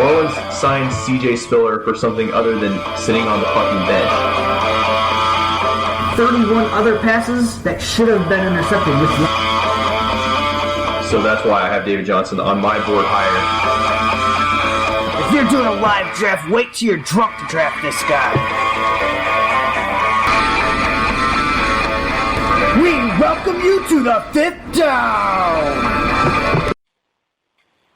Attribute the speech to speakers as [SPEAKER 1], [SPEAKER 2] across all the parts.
[SPEAKER 1] Orleans signed C.J. Spiller for something other than sitting on the fucking bench.
[SPEAKER 2] 31 other passes that should have been intercepted with one.
[SPEAKER 1] So that's why I have David Johnson on my board higher.
[SPEAKER 2] If you're doing a live draft, wait till you're drunk to draft this guy. We welcome you to the Fifth Down!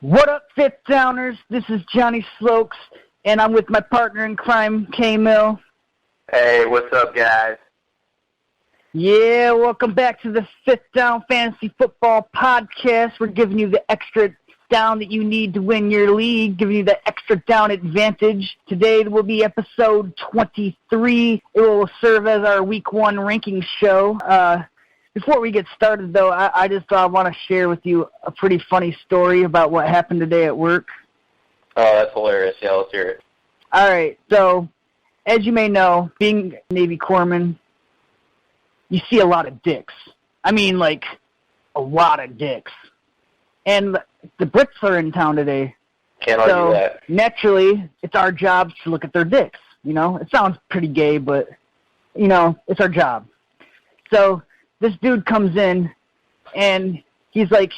[SPEAKER 2] What up, Fifth Downers? This is Johnny Slokes, and I'm with my partner in crime, K-Mill.
[SPEAKER 3] Hey, what's up, guys?
[SPEAKER 2] Yeah, welcome back to the Fifth Down Fantasy Football Podcast. We're giving you the extra down that you need to win your league, giving you the extra down advantage. Today will be episode 23. It will serve as our week 1 ranking show. Before we get started, though, I just want to share with you a pretty funny story about what happened today at work.
[SPEAKER 3] Oh, that's hilarious. Yeah, let's hear it.
[SPEAKER 2] All right, so as you may know, being a Navy corpsman, you see a lot of dicks. I mean, like, a lot of dicks. And the Brits are in town today.
[SPEAKER 3] Can't argue that.
[SPEAKER 2] Naturally, it's our job to look at their dicks. You know, it sounds pretty gay, but, you know, it's our job. So this dude comes in, and he's like,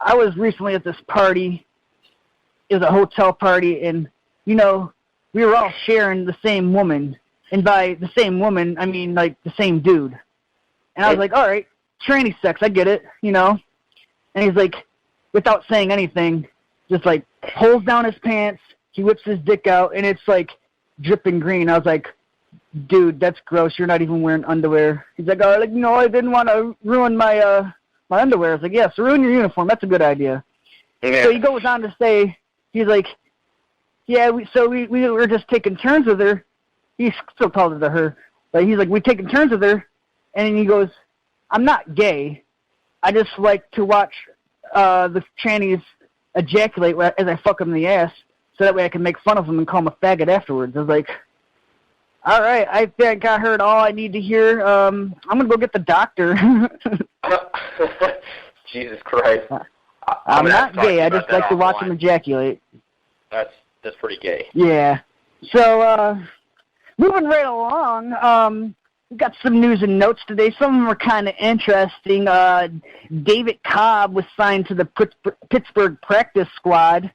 [SPEAKER 2] I was recently at this party. It was a hotel party, and, you know, we were all sharing the same woman. And by the same woman, I mean, like, the same dude. And I was like, all right, tranny sex, I get it, you know. And he's like, without saying anything, just, like, pulls down his pants, he whips his dick out, and it's, like, dripping green. I was like, dude, that's gross. You're not even wearing underwear. He's like, oh, like, no, I didn't want to ruin my my underwear. I was like, yeah, so ruin your uniform. That's a good idea. Yeah. So he goes on to say, he's like, yeah, we were just taking turns with her. He still calls it to her. But he's like, we're taking turns with her. And then he goes, I'm not gay. I just like to watch the trannies ejaculate as I fuck them in the ass, so that way I can make fun of them and call them a faggot afterwards. I was like, all right, I think I heard all I need to hear. I'm going to go get the doctor.
[SPEAKER 3] Jesus Christ.
[SPEAKER 2] I'm not gay. I just like to watch them ejaculate.
[SPEAKER 3] That's pretty gay.
[SPEAKER 2] Yeah. So, moving right along, we've got some news and notes today. Some of them are kind of interesting. David Cobb was signed to the Pittsburgh practice squad.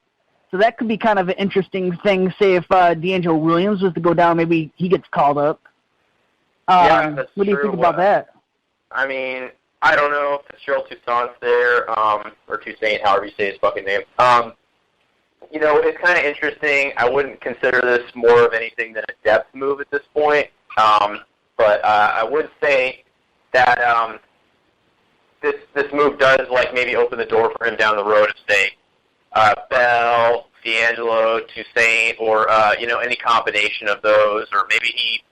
[SPEAKER 2] So that could be kind of an interesting thing. Say if D'Angelo Williams was to go down, maybe he gets called up.
[SPEAKER 3] Yeah, that's
[SPEAKER 2] what do you think about that?
[SPEAKER 3] I mean, I don't know if Cheryl Toussaint's there, or Toussaint, however you say his fucking name. You know, it's kind of interesting. I wouldn't consider this more of anything than a depth move at this point. But I would say that this move does, like, maybe open the door for him down the road of, say, Bell, D'Angelo, Toussaint, or, you know, any combination of those, or maybe he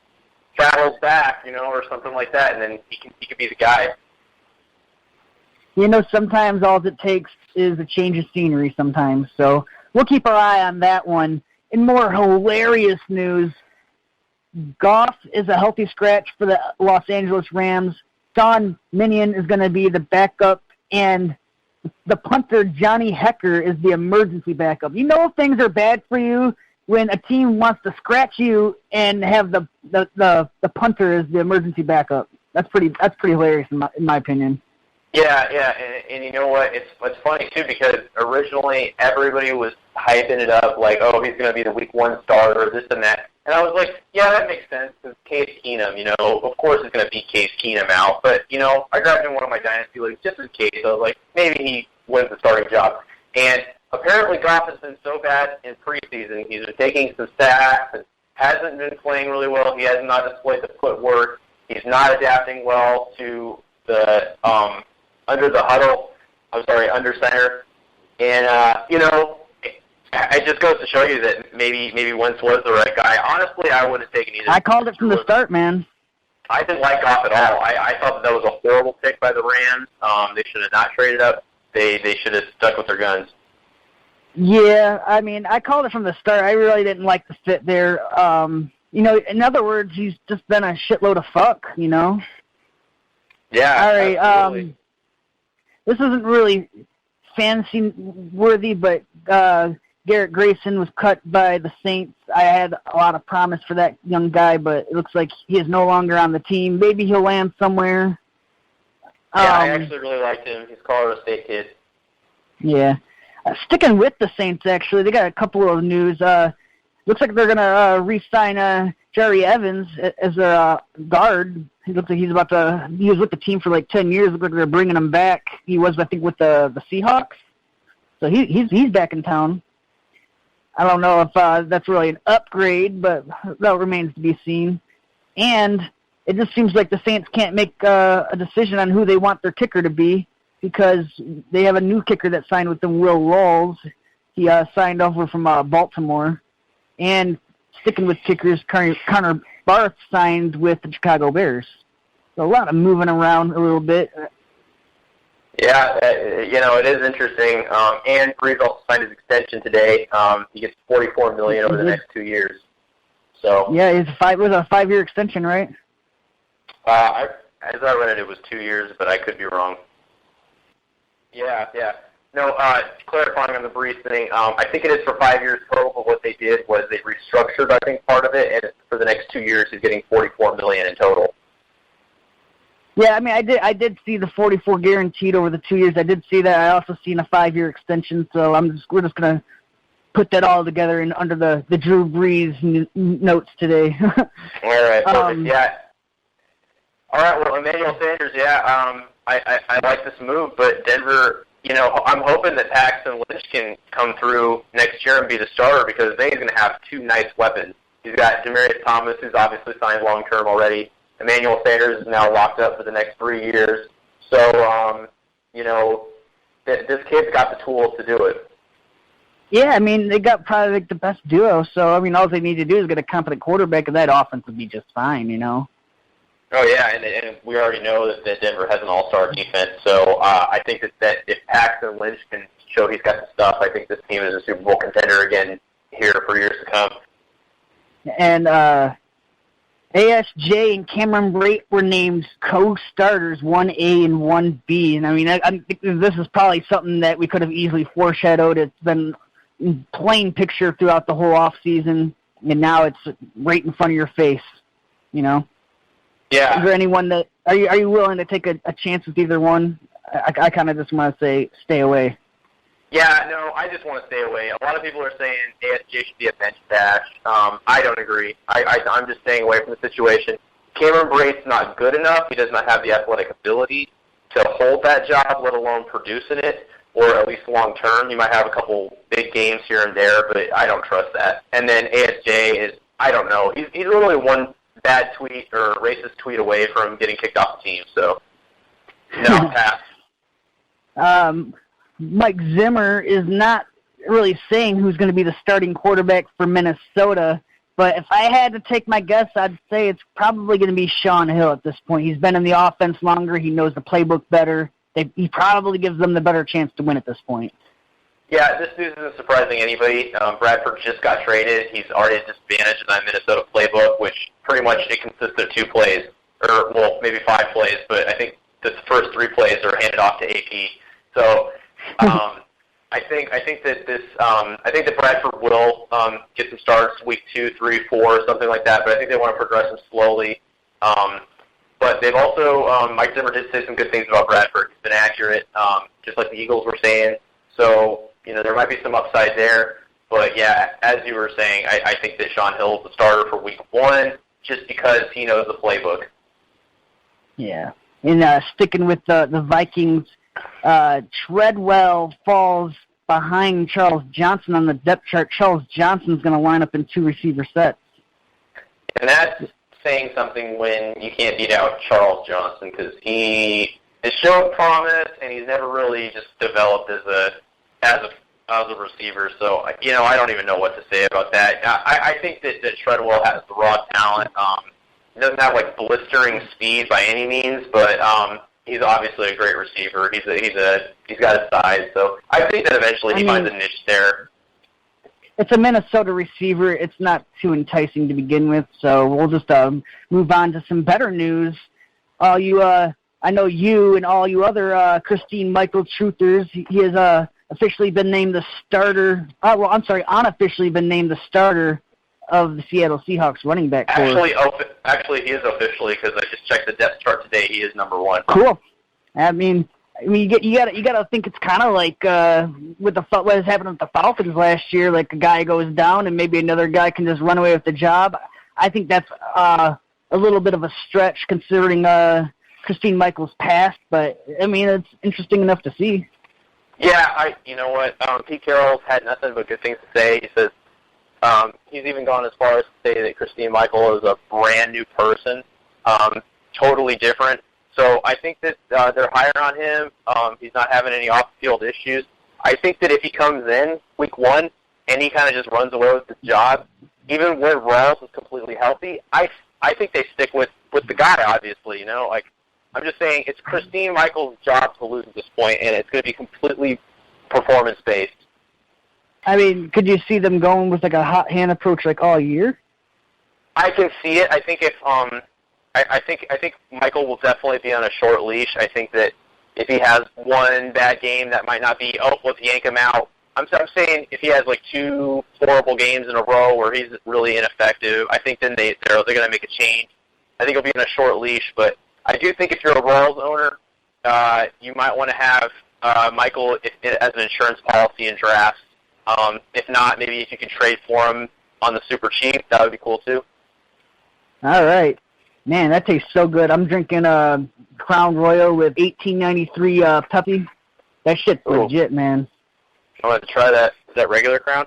[SPEAKER 3] travels back, you know, or something like that, and then he could be the guy.
[SPEAKER 2] You know, sometimes all it takes is a change of scenery sometimes, so we'll keep our eye on that one. In more hilarious news, Goff is a healthy scratch for the Los Angeles Rams. Sean Minion is going to be the backup, and the punter, Johnny Hecker, is the emergency backup. You know things are bad for you when a team wants to scratch you and have the punter as the emergency backup. That's pretty hilarious in my opinion.
[SPEAKER 3] Yeah, and you know what? It's funny too, because originally everybody was hyping it up like, oh, he's going to be the week 1 starter, this and that. And I was like, yeah, that makes sense, because Case Keenum, you know, of course it's going to be Case Keenum out. But, you know, I grabbed him in one of my dynasty leagues just in case. So I was like, maybe he wins the starting job. And apparently Goff has been so bad in preseason. He's been taking some sacks and hasn't been playing really well. He has not displayed the footwork. He's not adapting well to the under center. And, you know, it just goes to show you that maybe Wentz was the right guy. Honestly, I wouldn't have taken either.
[SPEAKER 2] I called it from the start, man.
[SPEAKER 3] I didn't like Goff at all. I thought that was a horrible pick by the Rams. They should have not traded up. They should have stuck with their guns.
[SPEAKER 2] Yeah, I mean, I called it from the start. I really didn't like the fit there. You know, in other words, he's just been a shitload of fuck, you know?
[SPEAKER 3] Yeah,
[SPEAKER 2] all right,
[SPEAKER 3] absolutely.
[SPEAKER 2] This isn't really fantasy-worthy, but Garrett Grayson was cut by the Saints. I had a lot of promise for that young guy, but it looks like he is no longer on the team. Maybe he'll land somewhere.
[SPEAKER 3] Yeah, I actually really liked him. He's a Colorado State kid.
[SPEAKER 2] Yeah. Sticking with the Saints, actually, they got a couple of news. Looks like they're going to re-sign Jerry Evans as their guard. He looks like he was with the team for like 10 years. Looks like they're bringing him back. He was, I think, with the Seahawks. So he's back in town. I don't know if that's really an upgrade, but that remains to be seen. And it just seems like the Saints can't make a decision on who they want their kicker to be because they have a new kicker that signed with them, Will Rawls. He signed over from Baltimore. And sticking with kickers, Connor Barth signed with the Chicago Bears. So a lot of moving around a little bit.
[SPEAKER 3] Yeah, it is interesting. And Breeze also signed his extension today. He gets $44 million over the next 2 years. So
[SPEAKER 2] yeah, it was a 5-year extension, right?
[SPEAKER 3] As I read it was 2 years, but I could be wrong. Yeah. No, clarifying on the Breeze thing, I think it is for 5 years total, but what they did was they restructured, I think, part of it, and for the next 2 years he's getting $44 million in total.
[SPEAKER 2] Yeah, I mean, I did see the 44 guaranteed over the 2 years. I did see that. I also seen a 5-year extension, so we're just gonna put that all together in under the Drew Brees notes today.
[SPEAKER 3] All right, perfect. Yeah. All right, well, Emmanuel Sanders, I like this move, but Denver, I'm hoping that Paxton Lynch can come through next year and be the starter because then he's going to have two nice weapons. He's got Demaryius Thomas, who's obviously signed long-term already. Emmanuel Sanders is now locked up for the next 3 years. So, this kid's got the tools to do it.
[SPEAKER 2] Yeah, I mean, they got probably like the best duo. So, I mean, all they need to do is get a competent quarterback, and that offense would be just fine,
[SPEAKER 3] Oh, yeah, and we already know that Denver has an all-star defense. So I think that if Paxton Lynch can show he's got the stuff, I think this team is a Super Bowl contender again here for years to come.
[SPEAKER 2] And ASJ and Cameron Brate were named co-starters, 1A and 1B. And, I mean, I think this is probably something that we could have easily foreshadowed. It's been in plain picture throughout the whole offseason, and now it's right in front of your face,
[SPEAKER 3] Yeah.
[SPEAKER 2] Is there anyone that are you willing to take a chance with either one? I kind of just want to say stay away.
[SPEAKER 3] Yeah, no, I just want to stay away. A lot of people are saying ASJ should be a bench stash. I don't agree. I'm just staying away from the situation. Cameron Brate's not good enough. He does not have the athletic ability to hold that job, let alone produce in it, or at least long term. He might have a couple big games here and there, but I don't trust that. And then ASJ is, I don't know. He's literally one bad tweet or racist tweet away from getting kicked off the team. So, no, pass.
[SPEAKER 2] Mike Zimmer is not really saying who's going to be the starting quarterback for Minnesota, but if I had to take my guess, I'd say it's probably going to be Sean Hill at this point. He's been in the offense longer. He knows the playbook better. He probably gives them the better chance to win at this point.
[SPEAKER 3] Yeah, this news isn't surprising anybody. Bradford just got traded. He's already at disadvantage in that Minnesota playbook, which pretty much it consists of 2 plays, or well, maybe 5 plays, but I think the first 3 plays are handed off to AP. So I think that Bradford will get some starts week 2, 3, 4, something like that. But I think they want to progress him slowly. But they've also Mike Zimmer did say some good things about Bradford. He's been accurate, just like the Eagles were saying. So there might be some upside there. But yeah, as you were saying, I think that Sean Hill is the starter for week 1, just because he knows the playbook.
[SPEAKER 2] Yeah, and sticking with the Vikings. Treadwell falls behind Charles Johnson on the depth chart. Charles Johnson's going to line up in 2 receiver sets. And
[SPEAKER 3] that's saying something when you can't beat out Charles Johnson because he has shown promise and he's never really just developed as a receiver. So, I don't even know what to say about that. I think that Treadwell has the raw talent. He doesn't have blistering speed by any means, but he's obviously a great receiver. He's got his size, so I think that eventually he finds a niche there.
[SPEAKER 2] It's a Minnesota receiver. It's not too enticing to begin with, so we'll just move on to some better news. I know you and all you other Christine Michael truthers. He has officially been named the starter. Unofficially been named the starter of the Seattle Seahawks running back corps.
[SPEAKER 3] Actually, he is officially, because I just checked the depth chart today. He is number 1.
[SPEAKER 2] Cool. I mean, you gotta think it's kind of like with what has happened with the Falcons last year. Like a guy goes down and maybe another guy can just run away with the job. I think that's a little bit of a stretch considering Christine Michael's past, but I mean it's interesting enough to see.
[SPEAKER 3] Yeah, you know what? Pete Carroll's had nothing but good things to say. He says he's even gone as far as to say that Christine Michael is a brand new person, totally different. So I think that they're higher on him. He's not having any off-field issues. I think that if he comes in week 1 and he kind of just runs away with the job, even when Rawls is completely healthy, I think they stick with the guy, obviously. You know, like I'm just saying it's Christine Michael's job to lose at this point, and it's going to be completely performance-based.
[SPEAKER 2] I mean, could you see them going with like a hot hand approach like all year?
[SPEAKER 3] I can see it. I think if I think Michael will definitely be on a short leash. I think that if he has one bad game, that might not be, let's yank him out. I'm saying if he has like 2 horrible games in a row where he's really ineffective, I think then they're going to make a change. I think he'll be on a short leash, but I do think if you're a Royals owner, you might want to have Michael as an insurance policy in drafts. If not, maybe if you can trade for him on the super cheap, that would be cool too.
[SPEAKER 2] All right. Man, that tastes so good. I'm drinking Crown Royal with 1893 Pepsi. That shit's legit, man.
[SPEAKER 3] I want to try that. Is that regular Crown?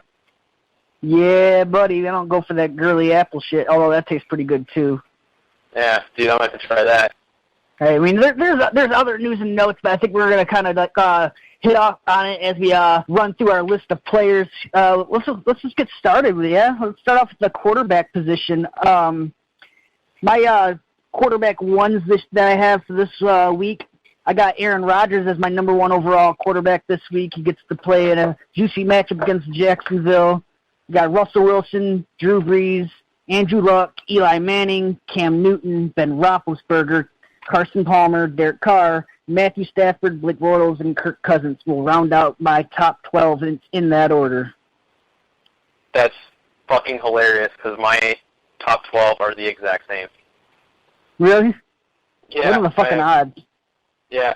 [SPEAKER 2] Yeah, buddy. I don't go for that girly apple shit, although that tastes pretty good too.
[SPEAKER 3] Yeah, dude, I might have to try that.
[SPEAKER 2] Hey, I mean, there's other news and notes, but I think we're going to kind of like hit off on it as we run through our list of players. Let's just get started with it, yeah? Let's start off with the quarterback position. My quarterback ones that I have for this week, I got Aaron Rodgers as my number 1 overall quarterback this week. He gets to play in a juicy matchup against Jacksonville. We got Russell Wilson, Drew Brees, Andrew Luck, Eli Manning, Cam Newton, Ben Roethlisberger, Carson Palmer, Derek Carr, Matthew Stafford, Blake Bortles, and Kirk Cousins will round out my top 12 in that order.
[SPEAKER 3] That's fucking hilarious because my top 12 are the exact same.
[SPEAKER 2] Really?
[SPEAKER 3] Yeah.
[SPEAKER 2] What are the fucking odds?
[SPEAKER 3] Yeah.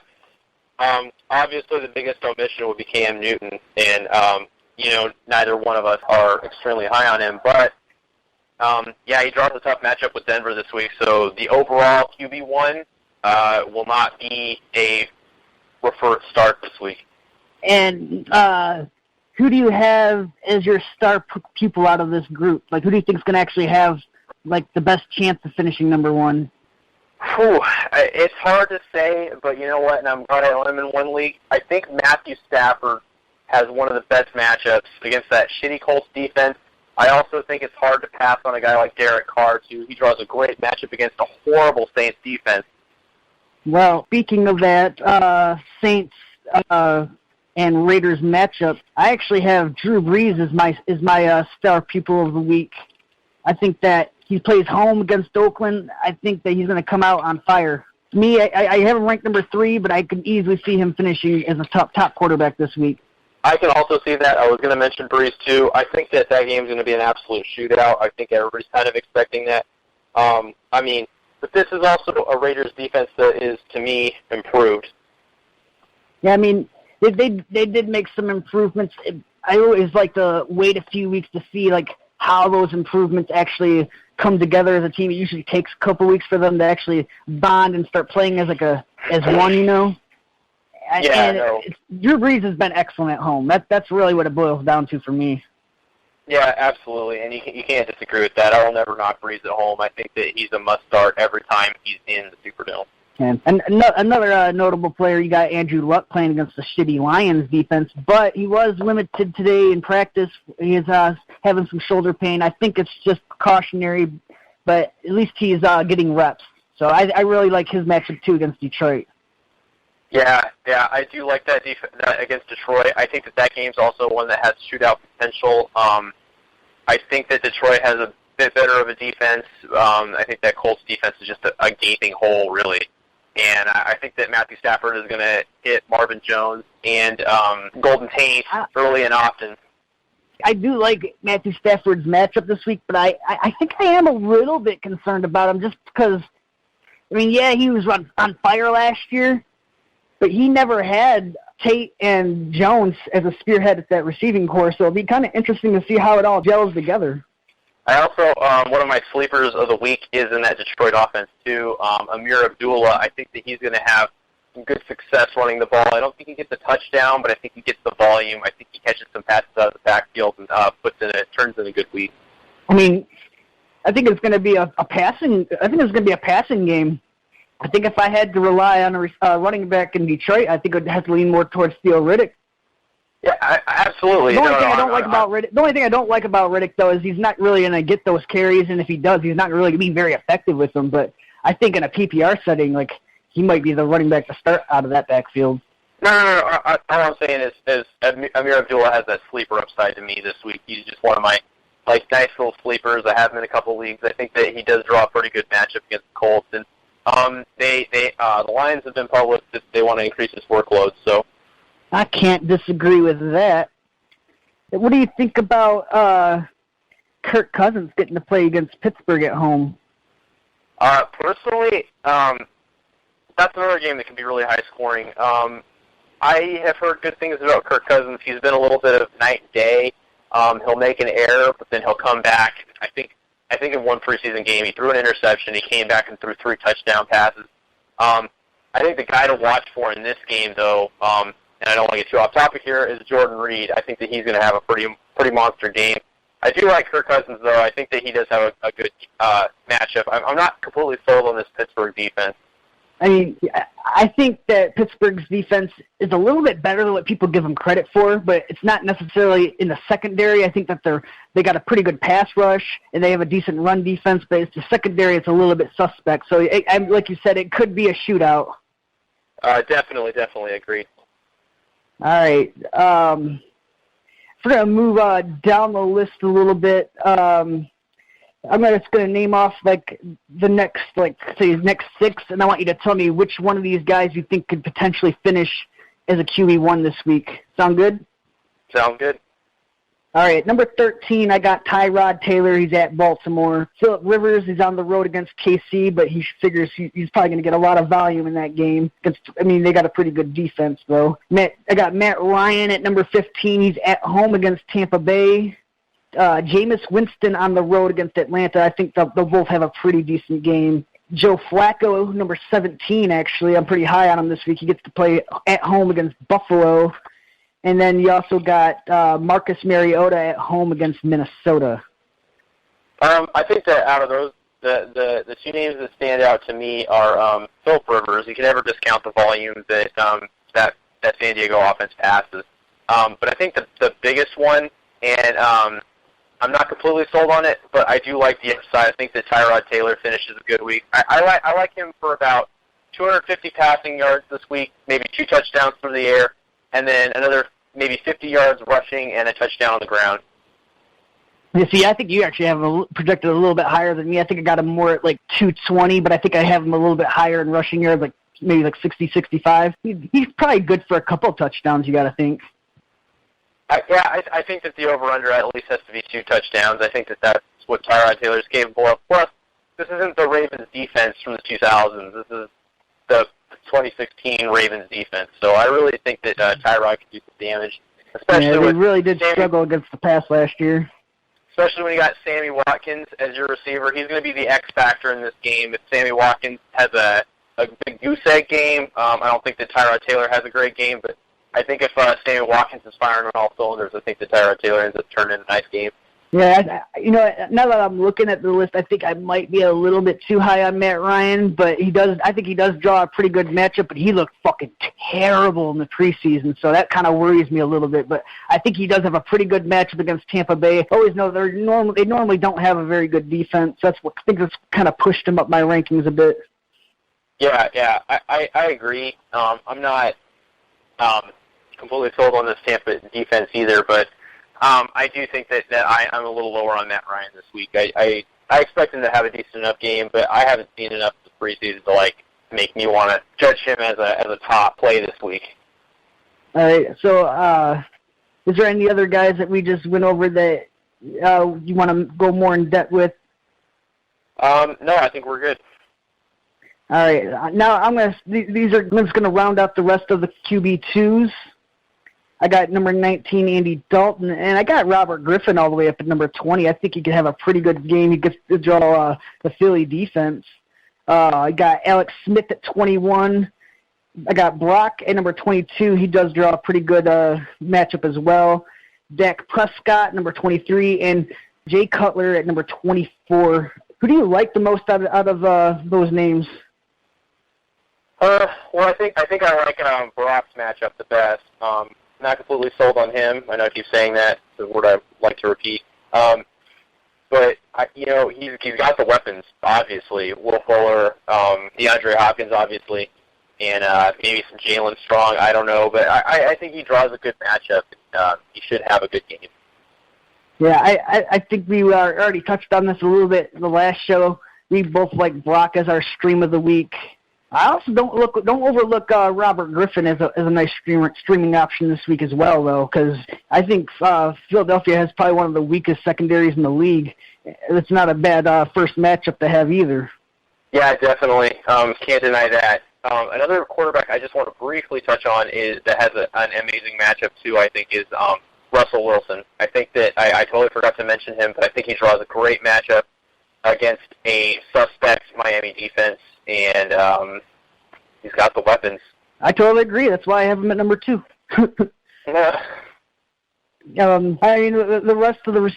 [SPEAKER 3] Obviously, the biggest omission would be Cam Newton, and, neither one of us are extremely high on him, but, he draws a tough matchup with Denver this week, so the overall QB1 will not be a preferred start this week.
[SPEAKER 2] And who do you have as your star pupil out of this group? Like, who do you think is going to actually have, like, the best chance of finishing number 1?
[SPEAKER 3] It's hard to say, but you know what, and I'm glad I own him in one league. I think Matthew Stafford has one of the best matchups against that shitty Colts defense. I also think it's hard to pass on a guy like Derek Carr, too. He draws a great matchup against a horrible Saints defense.
[SPEAKER 2] Well, speaking of that, Saints and Raiders matchup, I actually have Drew Brees as my star pupil of the week. I think that he plays home against Oakland. I think that he's going to come out on fire. To me, I have him ranked number 3, but I could easily see him finishing as a top quarterback this week.
[SPEAKER 3] I can also see that. I was going to mention Brees, too. I think that game is going to be an absolute shootout. I think everybody's kind of expecting that. But this is also a Raiders defense that is, to me, improved.
[SPEAKER 2] Yeah, I mean, they did make some improvements. I always like to wait a few weeks to see, like, how those improvements actually come together as a team. It usually takes a couple weeks for them to actually bond and start playing as one, you know?
[SPEAKER 3] Yeah, I know.
[SPEAKER 2] Drew Brees has been excellent at home. That's really what it boils down to for me.
[SPEAKER 3] Yeah, absolutely, and you can't disagree with that. I will never knock Brees at home. I think that he's a must-start every time he's in the Superdome.
[SPEAKER 2] And another notable player, you got Andrew Luck playing against the shitty Lions defense, but he was limited today in practice. He is having some shoulder pain. I think it's just precautionary, but at least he's getting reps. So I really like his matchup, too, against Detroit.
[SPEAKER 3] Yeah, I do like that against Detroit. I think that game's also one that has shootout potential. I think that Detroit has a bit better of a defense. I think that Colts defense is just a gaping hole, really. can. I think that Matthew Stafford is going to hit Marvin Jones and Golden Tate early and often.
[SPEAKER 2] I do like Matthew Stafford's matchup this week, but I think I am a little bit concerned about him just because, I mean, yeah, he was on fire last year, but he never had Tate and Jones as a spearhead at that receiving corps, so it'll be kind of interesting to see how it all gels together.
[SPEAKER 3] I also, one of my sleepers of the week is in that Detroit offense, too. Amir Abdullah, I think that he's going to have some good success running the ball. I don't think he gets a touchdown, but I think he gets the volume. I think he catches some passes out of the backfield and turns in a good week.
[SPEAKER 2] I mean, I think it's going to be a passing game. I think if I had to rely on a running back in Detroit, I think it would have to lean more towards Theo Riddick.
[SPEAKER 3] Yeah, absolutely.
[SPEAKER 2] The only thing I don't like about Riddick, though, is he's not really going to get those carries, and if he does, he's not really going to be very effective with them. But I think in a PPR setting, like, he might be the running back to start out of that backfield.
[SPEAKER 3] No. All I'm saying is Amir Abdullah has that sleeper upside to me this week. He's just one of my nice little sleepers. I have him in a couple leagues. I think that he does draw a pretty good matchup against the Colts, and the Lions have been public that they want to increase his workload. So
[SPEAKER 2] I can't disagree with that. What do you think about Kirk Cousins getting to play against Pittsburgh at home?
[SPEAKER 3] Personally, that's another game that can be really high scoring. I have heard good things about Kirk Cousins. He's been a little bit of night and day. He'll make an error, but then he'll come back. I think in one preseason game he threw an interception. He came back and threw 3 touchdown passes. I think the guy to watch for in this game, though, and I don't want to get too off topic here, is Jordan Reed. I think that he's going to have a pretty monster game. I do like Kirk Cousins, though. I think that he does have a good matchup. I'm not completely sold on this Pittsburgh defense.
[SPEAKER 2] I mean, I think that Pittsburgh's defense is a little bit better than what people give them credit for, but it's not necessarily in the secondary. I think that they got a pretty good pass rush, and they have a decent run defense, but it's the secondary it's a little bit suspect. So, like you said, it could be a shootout.
[SPEAKER 3] Definitely agree.
[SPEAKER 2] All right. We're going to move down the list a little bit. I'm just going to name off, the next 6, and I want you to tell me which one of these guys you think could potentially finish as a QB1 this week. Sound good?
[SPEAKER 3] Sound good.
[SPEAKER 2] All right, number 13, I got Tyrod Taylor. He's at Baltimore. Phillip Rivers, he's on the road against KC, but he figures he's probably going to get a lot of volume in that game. They got a pretty good defense, though. I got Matt Ryan at number 15. He's at home against Tampa Bay. Jameis Winston on the road against Atlanta. I think they'll both have a pretty decent game. Joe Flacco, number 17, actually. I'm pretty high on him this week. He gets to play at home against Buffalo. And then you also got Marcus Mariota at home against Minnesota.
[SPEAKER 3] I think that out of those, the 2 names that stand out to me are Phillip Rivers. You can never discount the volume that San Diego offense passes. But I think the biggest one, and I'm not completely sold on it, but I do like the upside. I think that Tyrod Taylor finishes a good week. I like him for about 250 passing yards this week, maybe 2 touchdowns through the air, and then another maybe 50 yards rushing and a touchdown on the ground.
[SPEAKER 2] You see, I think you actually have him projected a little bit higher than me. I think I got him more at 220, but I think I have him a little bit higher in rushing yards, maybe 60, 65. He's probably good for a couple of touchdowns, you got to think.
[SPEAKER 3] I think that the over-under at least has to be 2 touchdowns. I think that that's what Tyrod Taylor is capable of. Plus, this isn't the Ravens defense from the 2000s. This is the 2016 Ravens defense. So I really think that Tyrod can do some damage. Especially
[SPEAKER 2] they really did struggle against the pass last year.
[SPEAKER 3] Especially when you got Sammy Watkins as your receiver. He's going to be the X factor in this game. If Sammy Watkins has a big goose egg game, I don't think that Tyrod Taylor has a great game, but I think if Sammy Watkins is firing on all cylinders, I think that Tyrod Taylor ends up turning in a nice game.
[SPEAKER 2] Yeah, now that I'm looking at the list, I think I might be a little bit too high on Matt Ryan, but I think he does draw a pretty good matchup, but he looked fucking terrible in the preseason, so that kind of worries me a little bit. But I think he does have a pretty good matchup against Tampa Bay. I always know they normally don't have a very good defense. I think that's kind of pushed him up my rankings a bit.
[SPEAKER 3] Yeah, I agree. I'm not completely sold on this Tampa defense either, but I do think that I'm a little lower on Matt Ryan this week. I expect him to have a decent enough game, but I haven't seen enough of the preseason to make me want to judge him as a top play this week.
[SPEAKER 2] All right. So, is there any other guys that we just went over that you want to go more in depth with?
[SPEAKER 3] No, I think we're good.
[SPEAKER 2] All right. Now I'm just gonna round out the rest of the QB2s. I got number 19 Andy Dalton, and I got Robert Griffin all the way up at number 20. I think he could have a pretty good game. He gets to draw the Philly defense. I got Alex Smith at 21. I got Brock at number 22. He does draw a pretty good matchup as well. Dak Prescott, number 23, and Jay Cutler at number 24. Who do you like the most out of those names?
[SPEAKER 3] Well, I think I like Brock's matchup the best. Not completely sold on him. I know I keep saying that. It's a word I like to repeat. But he's got the weapons, obviously. Will Fuller, DeAndre Hopkins, obviously, and maybe some Jalen Strong. I don't know, but I think he draws a good matchup. He should have a good game.
[SPEAKER 2] Yeah, I think we already touched on this a little bit in the last show. We both like Brock as our stream of the week. I also don't overlook Robert Griffin as a nice streaming option this week as well, though, because I think Philadelphia has probably one of the weakest secondaries in the league. It's not a bad first matchup to have either. Yeah,
[SPEAKER 3] definitely. Can't deny that. Another quarterback I just want to briefly touch on that has an amazing matchup too. I think is Russell Wilson. I think that I totally forgot to mention him, but I think he draws a great matchup against a suspect Miami defense, and he's got the weapons.
[SPEAKER 2] I totally agree. That's why I have him at number 2.
[SPEAKER 3] Yeah.
[SPEAKER 2] The rest of the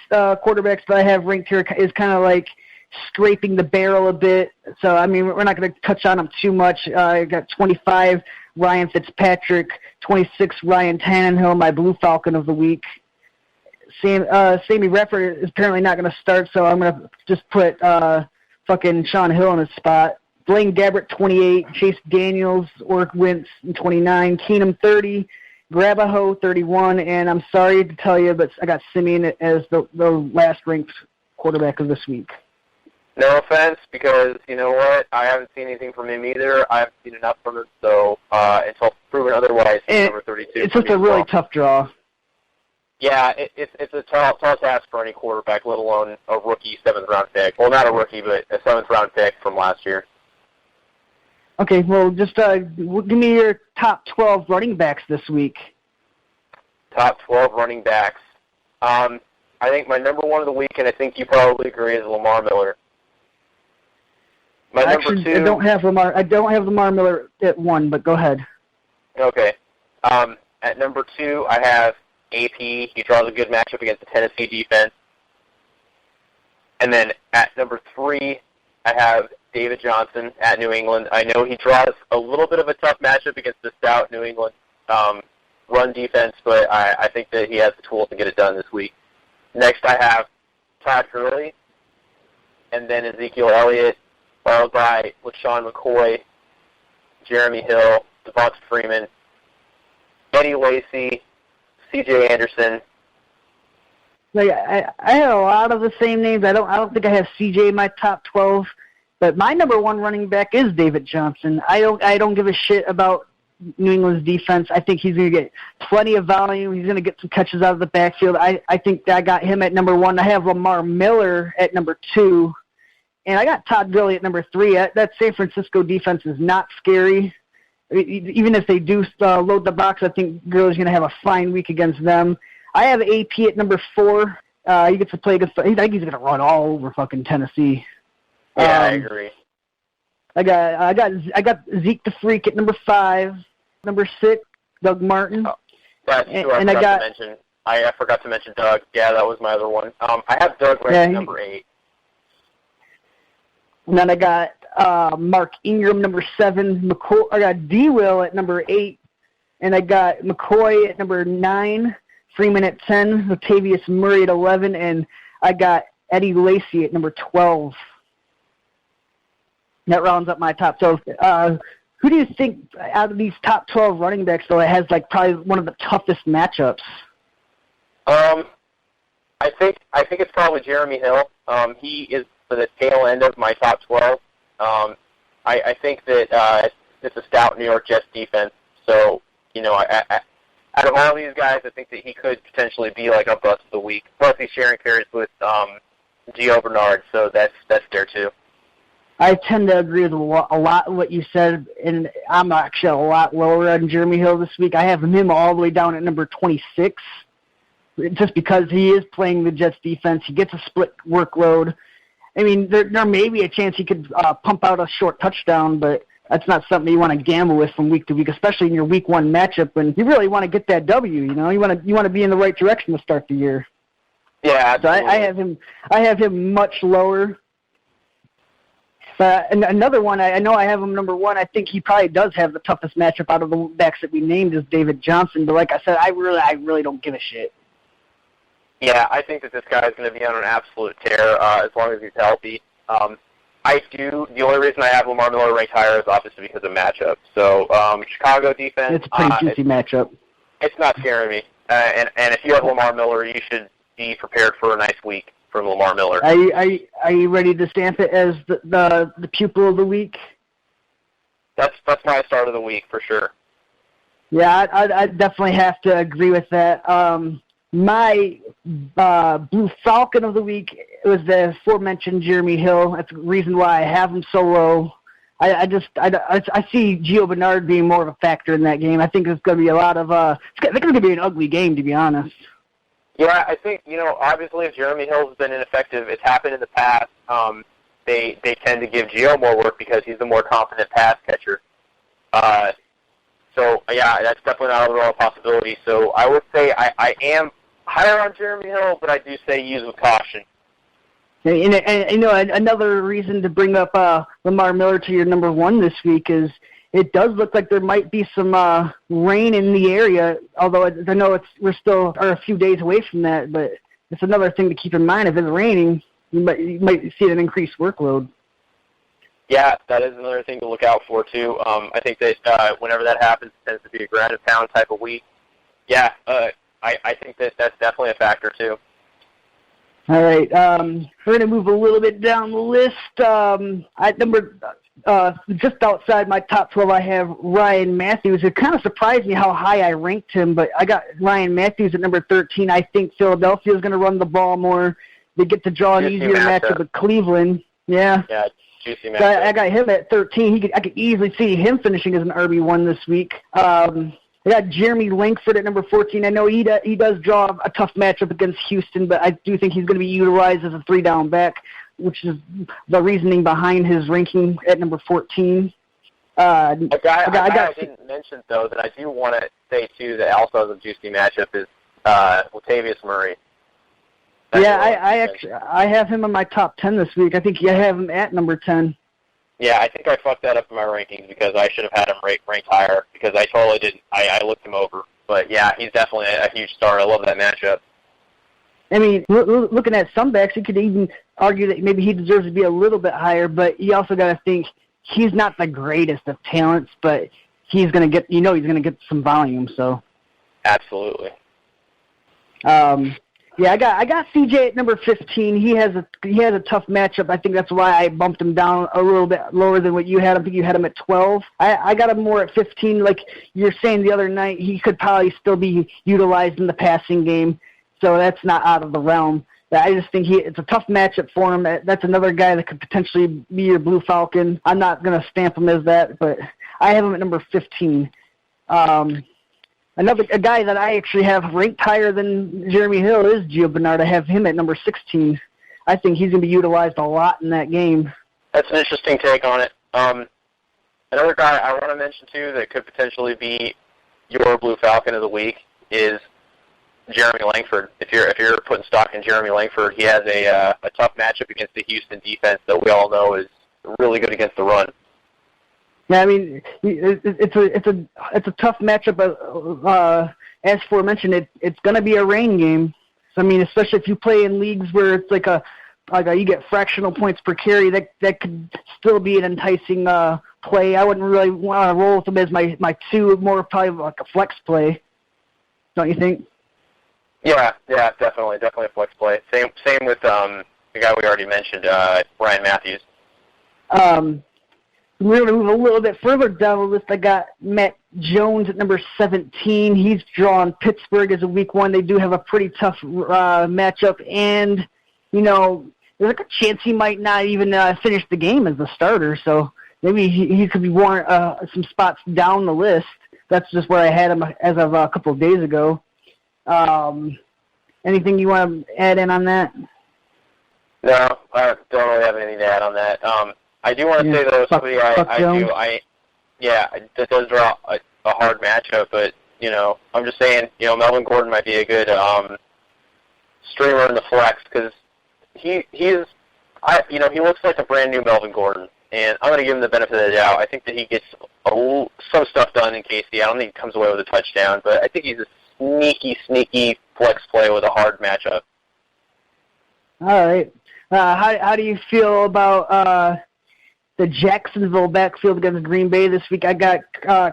[SPEAKER 2] quarterbacks that I have ranked here is kind of like scraping the barrel a bit. So, we're not going to touch on them too much. I got 25, Ryan Fitzpatrick, 26, Ryan Tannehill, my Blue Falcon of the week. Sammy Redford is apparently not going to start, so I'm going to just put fucking Sean Hill in his spot. Blaine Gabbert, 28, Chase Daniels, Ork Wentz, 29, Keenum, 30, Grabaho, 31, and I'm sorry to tell you, but I got Simeon as the last-ranked quarterback of this week.
[SPEAKER 3] No offense, because you know what? I haven't seen anything from him either. I haven't seen enough from him, so until proven otherwise, he's number 32.
[SPEAKER 2] It's just a really tough draw.
[SPEAKER 3] Yeah, it's a tall task for any quarterback, let alone a rookie 7th-round pick. Well, not a rookie, but a 7th-round pick from last year.
[SPEAKER 2] Okay, well, just give me your top 12 running backs this week.
[SPEAKER 3] Top 12 running backs. I think my number 1 of the week, and I think you probably agree, is Lamar Miller.
[SPEAKER 2] Actually,
[SPEAKER 3] number 2.
[SPEAKER 2] I don't have Lamar Miller at 1, but go ahead.
[SPEAKER 3] Okay. At number 2, I have AP. He draws a good matchup against the Tennessee defense. And then at number 3, I have David Johnson at New England. I know he draws a little bit of a tough matchup against the stout New England run defense, but I think that he has the tools to get it done this week. Next, I have Todd Gurley, and then Ezekiel Elliott, followed by LaShawn McCoy, Jeremy Hill, Devonta Freeman, Eddie Lacy, C.J. Anderson.
[SPEAKER 2] Like I have a lot of the same names. I don't think I have C.J. in my top 12, but my number 1 running back is David Johnson. I don't give a shit about New England's defense. I think he's going to get plenty of volume. He's going to get some catches out of the backfield. I think I got him at number 1. I have Lamar Miller at number 2. And I got Todd Gurley at number 3. That San Francisco defense is not scary. Even if they do load the box, I think Gurley's going to have a fine week against them. I have AP at number 4. He gets to play against. I think he's going to run all over fucking Tennessee.
[SPEAKER 3] Yeah, I agree.
[SPEAKER 2] I got Zeke the Freak at number 5. Number 6, Doug Martin.
[SPEAKER 3] Oh, that's who I forgot to mention. I forgot to mention Doug. Yeah, that was my other one. I have Doug ranked at number 8.
[SPEAKER 2] And then I got Mark Ingram, number 7. I got D-Will at number 8. And I got McCoy at number 9. Freeman at 10. Latavius Murray at 11. And I got Eddie Lacy at number 12. That rounds up my top. So who do you think out of these top 12 running backs, though, has like probably one of the toughest matchups?
[SPEAKER 3] I think it's probably Jeremy Hill. He is for the tail end of my top 12. I think that it's a stout New York Jets defense. So, out of all these guys, I think that he could potentially be like a bust of the week. Plus, he's sharing carries with Gio Bernard, so that's there too.
[SPEAKER 2] I tend to agree with a lot of what you said, and I'm actually a lot lower on Jeremy Hill this week. I have him all the way down at number 26, just because he is playing the Jets defense. He gets a split workload. I mean, there may be a chance he could pump out a short touchdown, but that's not something you want to gamble with from week to week, especially in your week one matchup when you really want to get that W. You want to be in the right direction to start the year.
[SPEAKER 3] Yeah,
[SPEAKER 2] so I have him much lower. And another one, I know I have him number 1. I think he probably does have the toughest matchup out of the backs that we named is David Johnson. But like I said, I really don't give a shit.
[SPEAKER 3] Yeah, I think that this guy is going to be on an absolute tear as long as he's healthy. The only reason I have Lamar Miller ranked higher is obviously because of matchup. So Chicago defense.
[SPEAKER 2] It's a pretty juicy matchup.
[SPEAKER 3] It's not scaring me. And if you have Lamar Miller, you should be prepared for a nice week from Lamar Miller.
[SPEAKER 2] Are you ready to stamp it as the pupil of the week?
[SPEAKER 3] That's my start of the week for sure.
[SPEAKER 2] Yeah, I definitely have to agree with that. My Blue Falcon of the week was the aforementioned Jeremy Hill. That's the reason why I have him so low. I see Gio Bernard being more of a factor in that game. I think it's going to be a lot of it's going to be an ugly game, to be honest.
[SPEAKER 3] Yeah, I think, obviously if Jeremy Hill's been ineffective, it's happened in the past. They tend to give Gio more work because he's the more confident pass catcher. So, yeah, that's definitely not a possibility. So I would say I am higher on Jeremy Hill, but I do say use with caution.
[SPEAKER 2] And another reason to bring up Lamar Miller to your number 1 this week is it does look like there might be some rain in the area, although I know we're still a few days away from that, but it's another thing to keep in mind. If it's raining, you might see an increased workload.
[SPEAKER 3] Yeah, that is another thing to look out for, too. I think that whenever that happens, it tends to be a ground and pound type of week. Yeah, I think that's definitely a factor, too.
[SPEAKER 2] All right, we're going to move a little bit down the list. Just outside my top 12, I have Ryan Matthews. It kind of surprised me how high I ranked him, but I got Ryan Matthews at number 13. I think Philadelphia is going to run the ball more. They get to draw an easier matchup with Cleveland. Yeah.
[SPEAKER 3] Yeah, juicy matchup.
[SPEAKER 2] So I got him at 13. I could easily see him finishing as an RB1 this week. I got Jeremy Langford at number 14. I know he does draw a tough matchup against Houston, but I do think he's going to be utilized as a 3-down back, which is the reasoning behind his ranking at number 14.
[SPEAKER 3] A guy I didn't mention, though, that I do want to say, too, that also has a juicy matchup is Latavius Murray.
[SPEAKER 2] I have him in my top 10 this week. I think I have him at number 10.
[SPEAKER 3] Yeah, I think I fucked that up in my rankings because I should have had him ranked higher because I totally didn't. I looked him over. But, yeah, he's definitely a huge star. I love that matchup.
[SPEAKER 2] I mean, looking at some backs, you could even argue that maybe he deserves to be a little bit higher, but you also got to think he's not the greatest of talents, but he's going to get, he's going to get some volume, so.
[SPEAKER 3] Absolutely.
[SPEAKER 2] Yeah, I got CJ at number 15. He has a tough matchup. I think that's why I bumped him down a little bit lower than what you had. I think you had him at 12. I got him more at 15. Like you were saying the other night, he could probably still be utilized in the passing game, so that's not out of the realm. I just think it's a tough matchup for him. That's another guy that could potentially be your Blue Falcon. I'm not going to stamp him as that, but I have him at number 15. A guy that I actually have ranked higher than Jeremy Hill is Gio Bernard. I have him at number 16. I think he's going to be utilized a lot in that game.
[SPEAKER 3] That's an interesting take on it. Another guy I want to mention, too, that could potentially be your Blue Falcon of the week is Jeremy Langford. If you're putting stock in Jeremy Langford, he has a tough matchup against the Houston defense that we all know is really good against the run.
[SPEAKER 2] Yeah, I mean, it's a tough matchup. As aforementioned, it's going to be a rain game. So, I mean, especially if you play in leagues where it's like you get fractional points per carry, that could still be an enticing play. I wouldn't really want to roll with him as my 2, more probably like a flex play. Don't you think?
[SPEAKER 3] Yeah, definitely a flex play. Same with the guy we already mentioned, Ryan Matthews.
[SPEAKER 2] we're going to move a little bit further down the list. I got Matt Jones at number 17. He's drawn Pittsburgh as a week 1. They do have a pretty tough matchup, and, you know, there's like a chance he might not even finish the game as the starter, so maybe he could be some spots down the list. That's just where I had him as of a couple of days ago. Anything you want to add in on that?
[SPEAKER 3] No, I don't really have anything to add on that. I do want to say, though, that does draw a hard matchup, but, you know, I'm just saying, you know, Melvin Gordon might be a good streamer in the flex, because he looks like a brand new Melvin Gordon, and I'm going to give him the benefit of the doubt. I think that he gets some stuff done in KC. I don't think he comes away with a touchdown, but I think he's a sneaky flex play with a hard matchup.
[SPEAKER 2] All right. How do you feel about the Jacksonville backfield against Green Bay this week? I got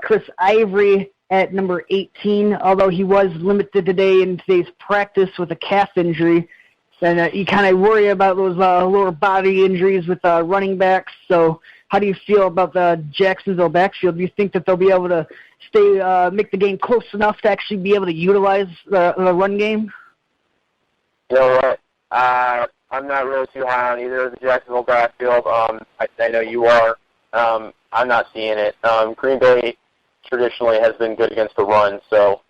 [SPEAKER 2] Chris Ivory at number 18, although he was limited today in today's practice with a calf injury. And you kind of worry about those lower body injuries with running backs. So how do you feel about the Jacksonville backfield? Do you think that they'll be able to make the game close enough to actually be able to utilize the run game?
[SPEAKER 3] You know what? I'm not really too high on either of the Jacksonville backfield. I know you are. I'm not seeing it. Green Bay traditionally has been good against the run, so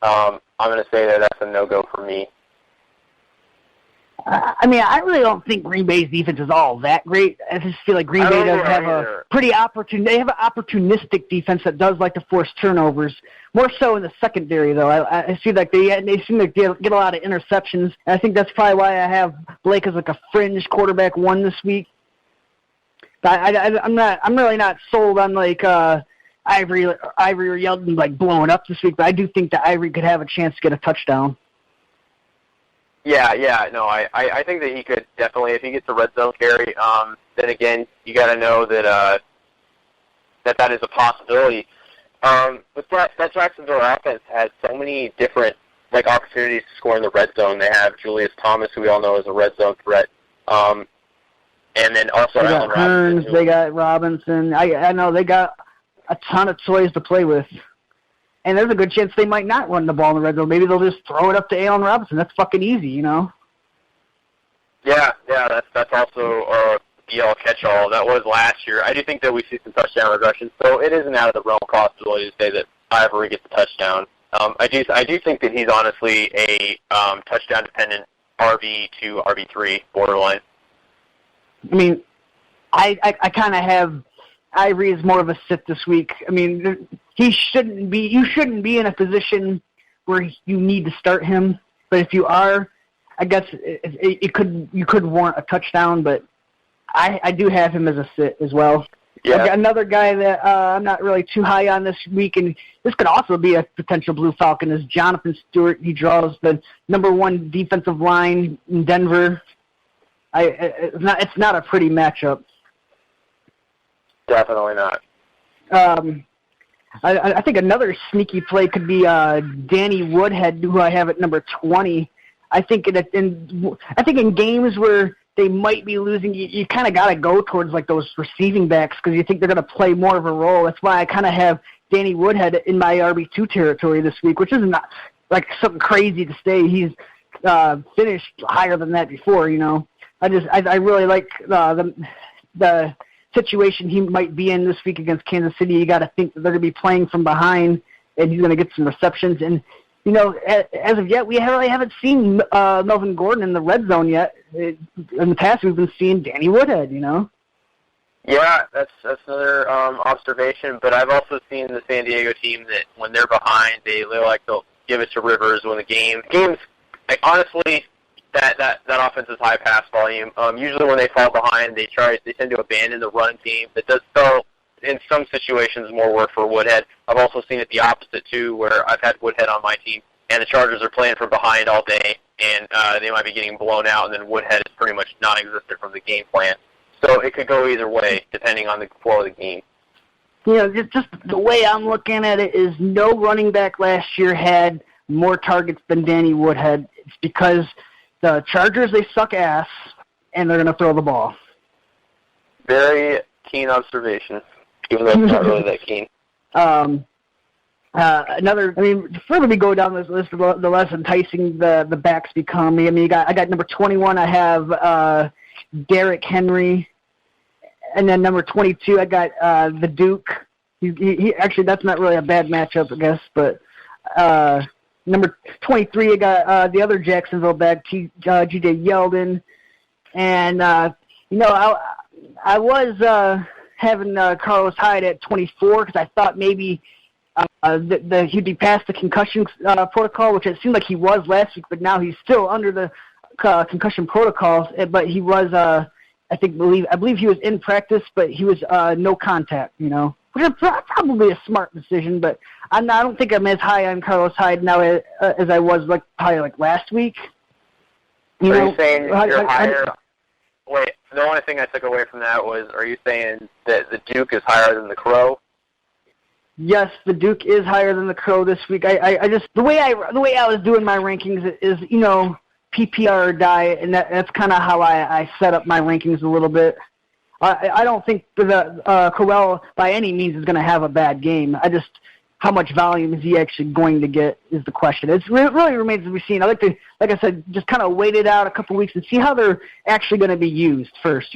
[SPEAKER 3] I'm going to say that that's a no-go for me.
[SPEAKER 2] I mean, I really don't think Green Bay's defense is all that great. I just feel like Green Bay does have a pretty they have an opportunistic defense that does like to force turnovers, more so in the secondary, though. I see like they seem to get a lot of interceptions, and I think that's probably why I have Blake as like a fringe quarterback 1 this week. But I'm really not sold on like Ivory or Yeldon like blowing up this week, but I do think that Ivory could have a chance to get a touchdown.
[SPEAKER 3] Yeah, no, I think that he could definitely, if he gets a red zone carry, then again, you got to know that that is a possibility. But that Jacksonville offense has so many different like opportunities to score in the red zone. They have Julius Thomas, who we all know is a red zone threat, and then also
[SPEAKER 2] they
[SPEAKER 3] Allen
[SPEAKER 2] got Hearns,
[SPEAKER 3] Robinson.
[SPEAKER 2] They got Robinson. I know they got a ton of toys to play with. And there's a good chance they might not run the ball in the red zone. Maybe they'll just throw it up to Allen Robinson. That's fucking easy, you know?
[SPEAKER 3] Yeah, that's also a DL catch-all. That was last year. I do think that we see some touchdown regression, so it isn't out of the realm of possibility to say that Ivory gets a touchdown. I do think that he's honestly a touchdown-dependent RB to RB3 borderline.
[SPEAKER 2] I mean, I kind of have Ivory as more of a sit this week. I mean, you shouldn't be in a position where you need to start him. But if you are, I guess you could warrant a touchdown. But I do have him as a sit as well.
[SPEAKER 3] Yeah.
[SPEAKER 2] I've got another guy that I'm not really too high on this week, and this could also be a potential Blue Falcon, is Jonathan Stewart. He draws the number 1 defensive line in Denver. It's not a pretty matchup.
[SPEAKER 3] Definitely not.
[SPEAKER 2] I think another sneaky play could be Danny Woodhead, who I have at number 20. I think in games where they might be losing, you kind of got to go towards like those receiving backs because you think they're going to play more of a role. That's why I kind of have Danny Woodhead in my RB2 territory this week, which is not like something crazy to say. He's finished higher than that before, you know. I really like the situation he might be in this week against Kansas City. You got to think that they're going to be playing from behind, and he's going to get some receptions. And you know, as of yet, we really haven't seen Melvin Gordon in the red zone yet. In the past, we've been seeing Danny Woodhead. You know.
[SPEAKER 3] Yeah, that's another observation. But I've also seen the San Diego team that when they're behind, they like to give it to Rivers when the games. Like, honestly. That offense is high pass volume. Usually when they fall behind, they tend to abandon the run game. That does still, in some situations, more work for Woodhead. I've also seen it the opposite, too, where I've had Woodhead on my team, and the Chargers are playing from behind all day, and they might be getting blown out, and then Woodhead is pretty much non-existent from the game plan. So it could go either way, depending on the flow of the game.
[SPEAKER 2] You know, just the way I'm looking at it is no running back last year had more targets than Danny Woodhead. It's because the Chargers, they suck ass, and they're going to throw the ball.
[SPEAKER 3] Very keen observation. even though it's not really that keen.
[SPEAKER 2] The further we go down this list, the less enticing the backs become. I got number 21, I have Derrick Henry. And then number 22, I got the Duke. He actually, that's not really a bad matchup, I guess. But number 23, I got the other Jacksonville back, G.J. Yeldon. And, I was having Carlos Hyde at 24 because I thought maybe he'd be past the concussion protocol, which it seemed like he was last week, but now he's still under the concussion protocols. But he was, I believe he was in practice, but he was no contact, which is probably a smart decision. But I don't think I'm as high on Carlos Hyde now as I was probably last week.
[SPEAKER 3] Are you saying you're higher? Wait, the only thing I took away from that was, are you saying that the Duke is higher than the Crow?
[SPEAKER 2] Yes, the Duke is higher than the Crow this week. I just the way I was doing my rankings is PPR or die, and that's kind of how I set up my rankings a little bit. I don't think the Crowell by any means is going to have a bad game. How much volume is he actually going to get is the question. It really remains to be seen. I like I said, just kind of wait it out a couple weeks and see how they're actually going to be used first,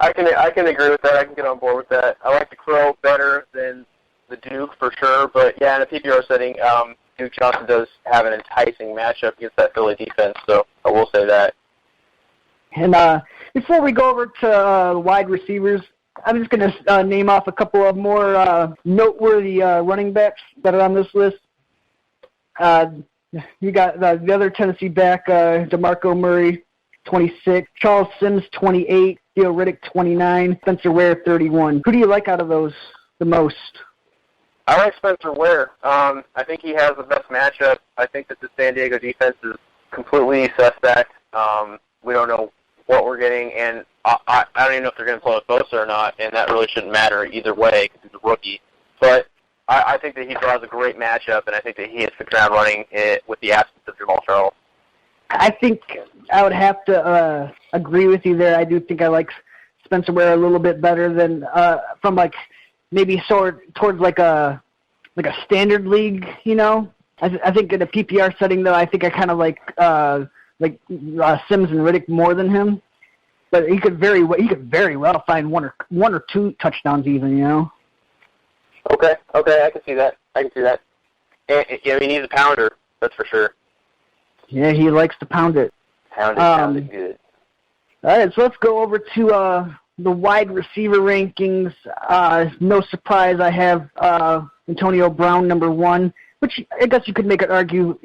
[SPEAKER 3] I can agree with that. I can get on board with that. I like the Crow better than the Duke for sure, but yeah, in a PPR setting, Duke Johnson does have an enticing matchup against that Philly defense, so I will say that.
[SPEAKER 2] And before we go over to wide receivers, I'm just going to name off a couple of more noteworthy running backs that are on this list. You got the other Tennessee back, DeMarco Murray, 26, Charles Sims, 28, Theo Riddick, 29, Spencer Ware, 31. Who do you like out of those the most?
[SPEAKER 3] I like Spencer Ware. I think he has the best matchup. I think that the San Diego defense is completely suspect. We don't know what we're getting, and I don't even know if they're going to play with Bosa or not, and that really shouldn't matter either way because he's a rookie. But I think that he draws a great matchup, and I think that he hits the ground running with the absence of Jamal Charles.
[SPEAKER 2] I think I would have to agree with you there. I do think I like Spencer Ware a little bit better than from maybe towards a standard league. I think in a PPR setting though, I think I kind of like Sims and Riddick more than him. But he could very well find one or two touchdowns even.
[SPEAKER 3] Okay, I can see that. And, he's a pounder, that's for sure.
[SPEAKER 2] Yeah, he likes to pound it.
[SPEAKER 3] Sounded good.
[SPEAKER 2] All right, so let's go over to the wide receiver rankings. No surprise, I have Antonio Brown number 1, which I guess you could argue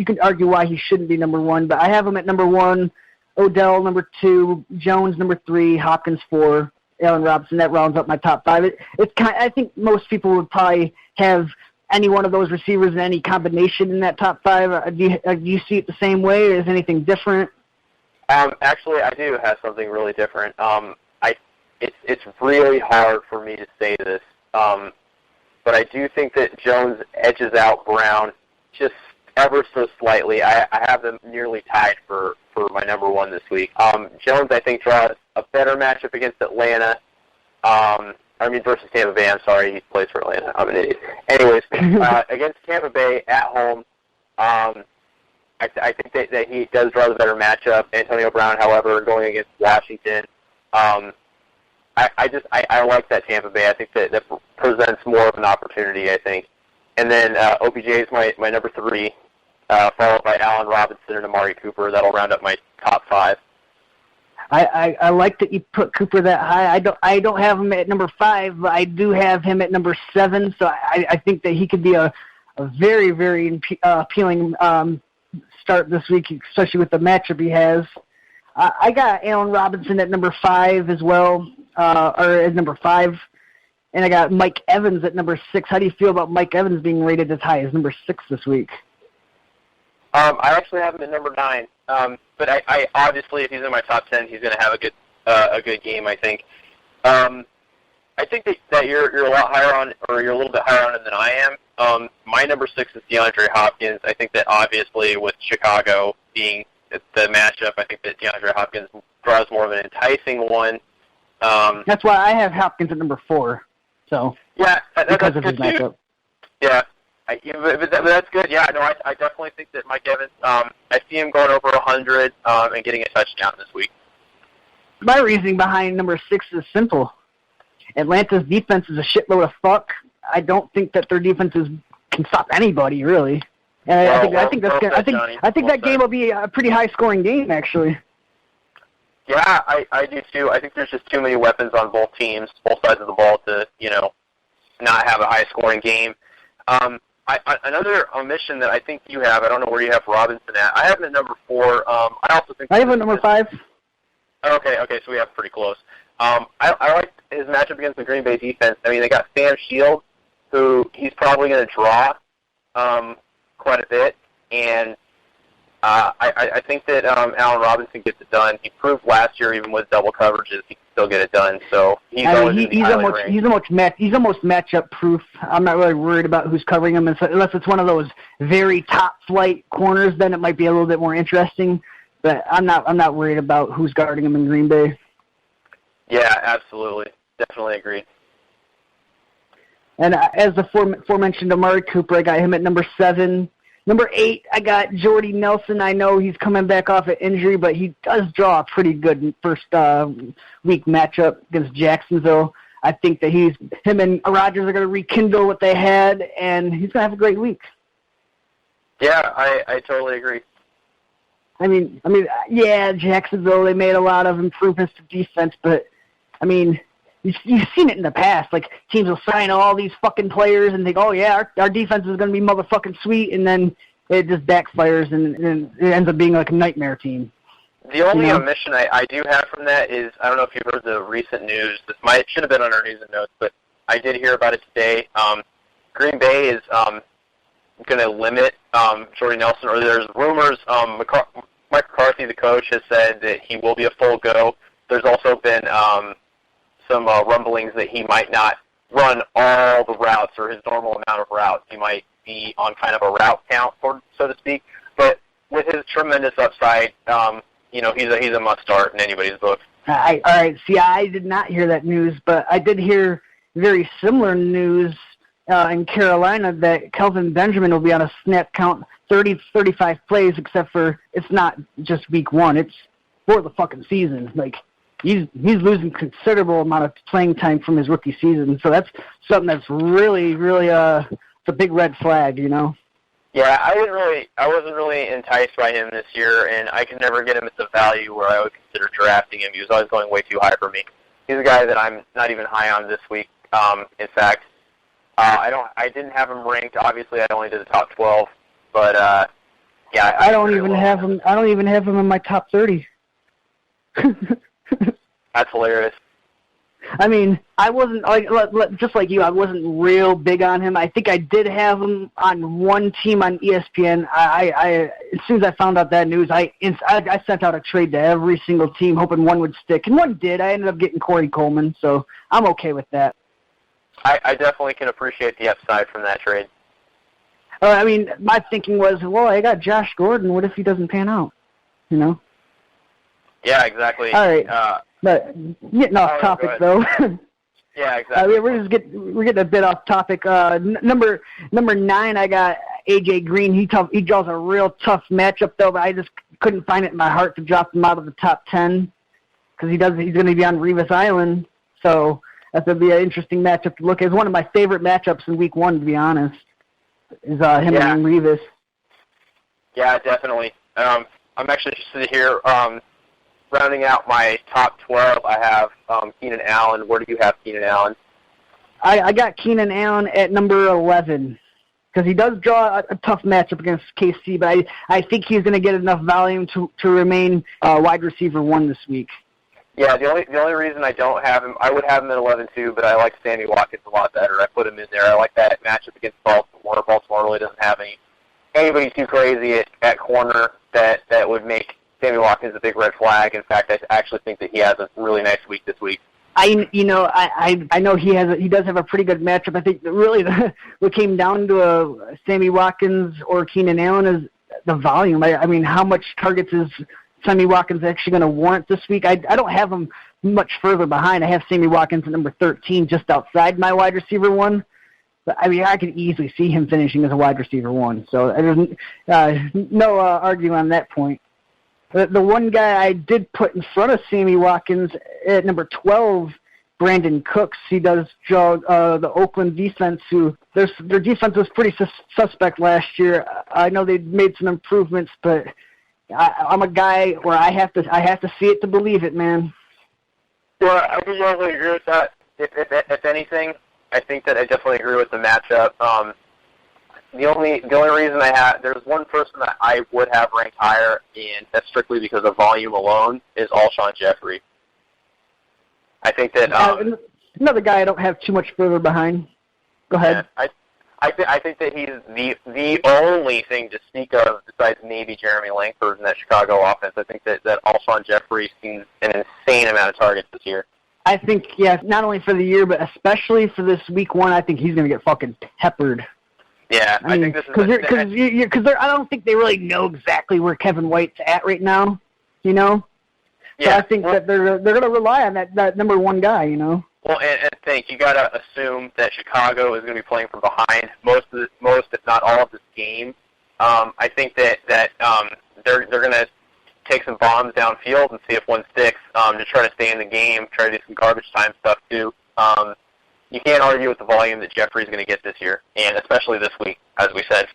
[SPEAKER 2] why he shouldn't be number 1, but I have him at number 1, Odell number 2, Jones number 3, Hopkins 4, Allen Robinson. That rounds up my top 5. I think most people would probably have any one of those receivers in any combination in that top 5. Do you see it the same way, or is anything different?
[SPEAKER 3] Actually, I do have something really different. It's really hard for me to say this, but I do think that Jones edges out Brown just ever so slightly. I have them nearly tied for my number 1 this week. Jones, I think, draws a better matchup against Atlanta. Versus Tampa Bay. I'm sorry, he plays for Atlanta. I'm an idiot. Anyways, against Tampa Bay at home, I think that he does draw the better matchup. Antonio Brown, however, going against Washington, I like that Tampa Bay. I think that presents more of an opportunity, I think. And then OBJ is my number 3, followed by Allen Robinson and Amari Cooper. That'll round up my top 5.
[SPEAKER 2] I like that you put Cooper that high. I don't have him at number 5, but I do have him at number 7. So I think that he could be a very, very appealing start this week, especially with the matchup he has. I got Allen Robinson at number 5 as well, or at number 5, and I got Mike Evans at number 6. How do you feel about Mike Evans being rated as high as number 6 this week?
[SPEAKER 3] I actually have him at number 9. But I obviously, if he's in my top 10, he's going to have a good game, I think. I think that you're a lot higher on, or you're a little bit higher on him than I am. My number 6 is DeAndre Hopkins. I think that obviously with Chicago being the matchup, I think that DeAndre Hopkins draws more of an enticing one.
[SPEAKER 2] That's why I have Hopkins at number 4. So
[SPEAKER 3] yeah,
[SPEAKER 2] because
[SPEAKER 3] that's
[SPEAKER 2] of his
[SPEAKER 3] good
[SPEAKER 2] matchup.
[SPEAKER 3] too. Yeah. But that's good. Yeah, no, I definitely think that Mike Evans, I see him going over 100 and getting a touchdown this week.
[SPEAKER 2] My reasoning behind number 6 is simple. Atlanta's defense is a shitload of fuck. I don't think that their defenses can stop anybody, really. And I think that game will be a pretty high-scoring game, actually.
[SPEAKER 3] Yeah, I do too. I think there's just too many weapons on both teams, both sides of the ball, to not have a high-scoring game. Another omission that I think you have, I don't know where you have Robinson at. I have him at number 4. I also think
[SPEAKER 2] I have him at number 5.
[SPEAKER 3] Okay, so we have pretty close. I like his matchup against the Green Bay defense. I mean, they got Sam Shields, who he's probably going to draw quite a bit, and I think that Allen Robinson gets it done. He proved last year, even with double coverages, he can still get it done. So he's almost matchup proof. I'm not really worried about who's covering him, unless it's one of those very top flight corners. Then it might be a little bit more interesting. But I'm not worried about who's guarding him in Green Bay. Yeah, absolutely, definitely agree.
[SPEAKER 2] And as the aforementioned Amari Cooper, I got him at number 7. Number 8, I got Jordy Nelson. I know he's coming back off an injury, but he does draw a pretty good first week matchup against Jacksonville. I think that him and Rodgers are going to rekindle what they had, and he's going to have a great week.
[SPEAKER 3] Yeah, I totally agree.
[SPEAKER 2] I mean, yeah, Jacksonville, they made a lot of improvements to defense, but, I mean, you've seen it in the past. Like, teams will sign all these fucking players and think, oh, yeah, our defense is going to be motherfucking sweet, and then it just backfires and it ends up being like a nightmare team.
[SPEAKER 3] The only omission I do have from that is, I don't know if you've heard the recent news. It should have been on our news and notes, but I did hear about it today. Green Bay is going to limit Jordy Nelson, or there's rumors. Mike McCarthy, the coach, has said that he will be a full go. There's also been some rumblings that he might not run all the routes or his normal amount of routes. He might be on kind of a route count, so to speak. But with his tremendous upside, he's a must-start in anybody's book.
[SPEAKER 2] All right. See, I did not hear that news, but I did hear very similar news in Carolina that Kelvin Benjamin will be on a snap count 30 to 35 plays, except for it's not just week 1. It's for the fucking season. Like, he's losing considerable amount of playing time from his rookie season. So that's something that's really, really it's a big red flag, Yeah,
[SPEAKER 3] I wasn't really enticed by him this year, and I could never get him at the value where I would consider drafting him. He was always going way too high for me. He's a guy that I'm not even high on this week. In fact, I didn't have him ranked. Obviously, I only did the top 12, but yeah.
[SPEAKER 2] I don't even have him in my top 30.
[SPEAKER 3] That's hilarious.
[SPEAKER 2] I mean, I wasn't just like you. I wasn't real big on him. I think I did have him on one team on ESPN. I as soon as I found out that news, I sent out a trade to every single team, hoping one would stick, and one did. I ended up getting Corey Coleman, so I'm okay with that.
[SPEAKER 3] I definitely can appreciate the upside from that trade.
[SPEAKER 2] I mean, my thinking was, well, I got Josh Gordon. What if he doesn't pan out?
[SPEAKER 3] Yeah, exactly.
[SPEAKER 2] All right. But getting off topic, though.
[SPEAKER 3] Yeah, exactly.
[SPEAKER 2] We're getting a bit off topic. Number 9, I got A.J. Green. He draws a real tough matchup, though, but I just couldn't find it in my heart to drop him out of the top 10 because he's going to be on Revis Island. So that's going to be an interesting matchup to look at. It's one of my favorite matchups in Week 1, to be honest, is him and Revis. Yeah,
[SPEAKER 3] definitely. I'm actually interested to hear rounding out my top 12, I have Keenan Allen. Where do you have Keenan Allen?
[SPEAKER 2] I got Keenan Allen at number 11 because he does draw a tough matchup against KC, but I think he's going to get enough volume to remain wide receiver 1 this week.
[SPEAKER 3] Yeah, the only reason I don't have him, I would have him at 11 too, but I like Sammy Watkins a lot better. I put him in there. I like that matchup against Baltimore. Baltimore really doesn't have anybody too crazy at corner that would make Sammy Watkins a big red flag. In fact, I actually think that he has a really nice week this week.
[SPEAKER 2] I know he does have a pretty good matchup. I think that really what came down to Sammy Watkins or Keenan Allen is the volume. I mean, how much targets is Sammy Watkins is actually going to warrant this week. I don't have him much further behind. I have Sammy Watkins at number 13, just outside my wide receiver one. But, I mean, I could easily see him finishing as a wide receiver one. So there's no arguing on that point. The one guy I did put in front of Sammy Watkins at number 12, Brandon Cooks. He does the Oakland defense, who their defense was pretty suspect last year. I know they made some improvements, but I'm a guy where I have to see it to believe it, man.
[SPEAKER 3] Well, I would definitely agree with that. If anything, I think that I definitely agree with the matchup. The only reason there's one person that I would have ranked higher, and that's strictly because of volume alone, is Alshon Jeffrey. I think that
[SPEAKER 2] another guy I don't have too much further behind. Go ahead.
[SPEAKER 3] Yeah, I think that he's the only thing to speak of besides maybe Jeremy Langford in that Chicago offense. I think that Alshon Jeffrey sees an insane amount of targets this year.
[SPEAKER 2] I think, yeah, not only for the year, but especially for this week one, I think he's going to get fucking peppered.
[SPEAKER 3] Yeah, I think this is
[SPEAKER 2] because I don't think they really know exactly where Kevin White's at right now, you know. So
[SPEAKER 3] yeah,
[SPEAKER 2] I think that they're going to rely on that number one guy, you know.
[SPEAKER 3] Well, and think you got to assume that Chicago is going to be playing from behind most, if not all, of this game. I think that they're going to take some bombs downfield and see if one sticks. To try to stay in the game, try to do some garbage time stuff too. You can't argue with the volume that Jeffrey's going to get this year, and especially this week, as we said.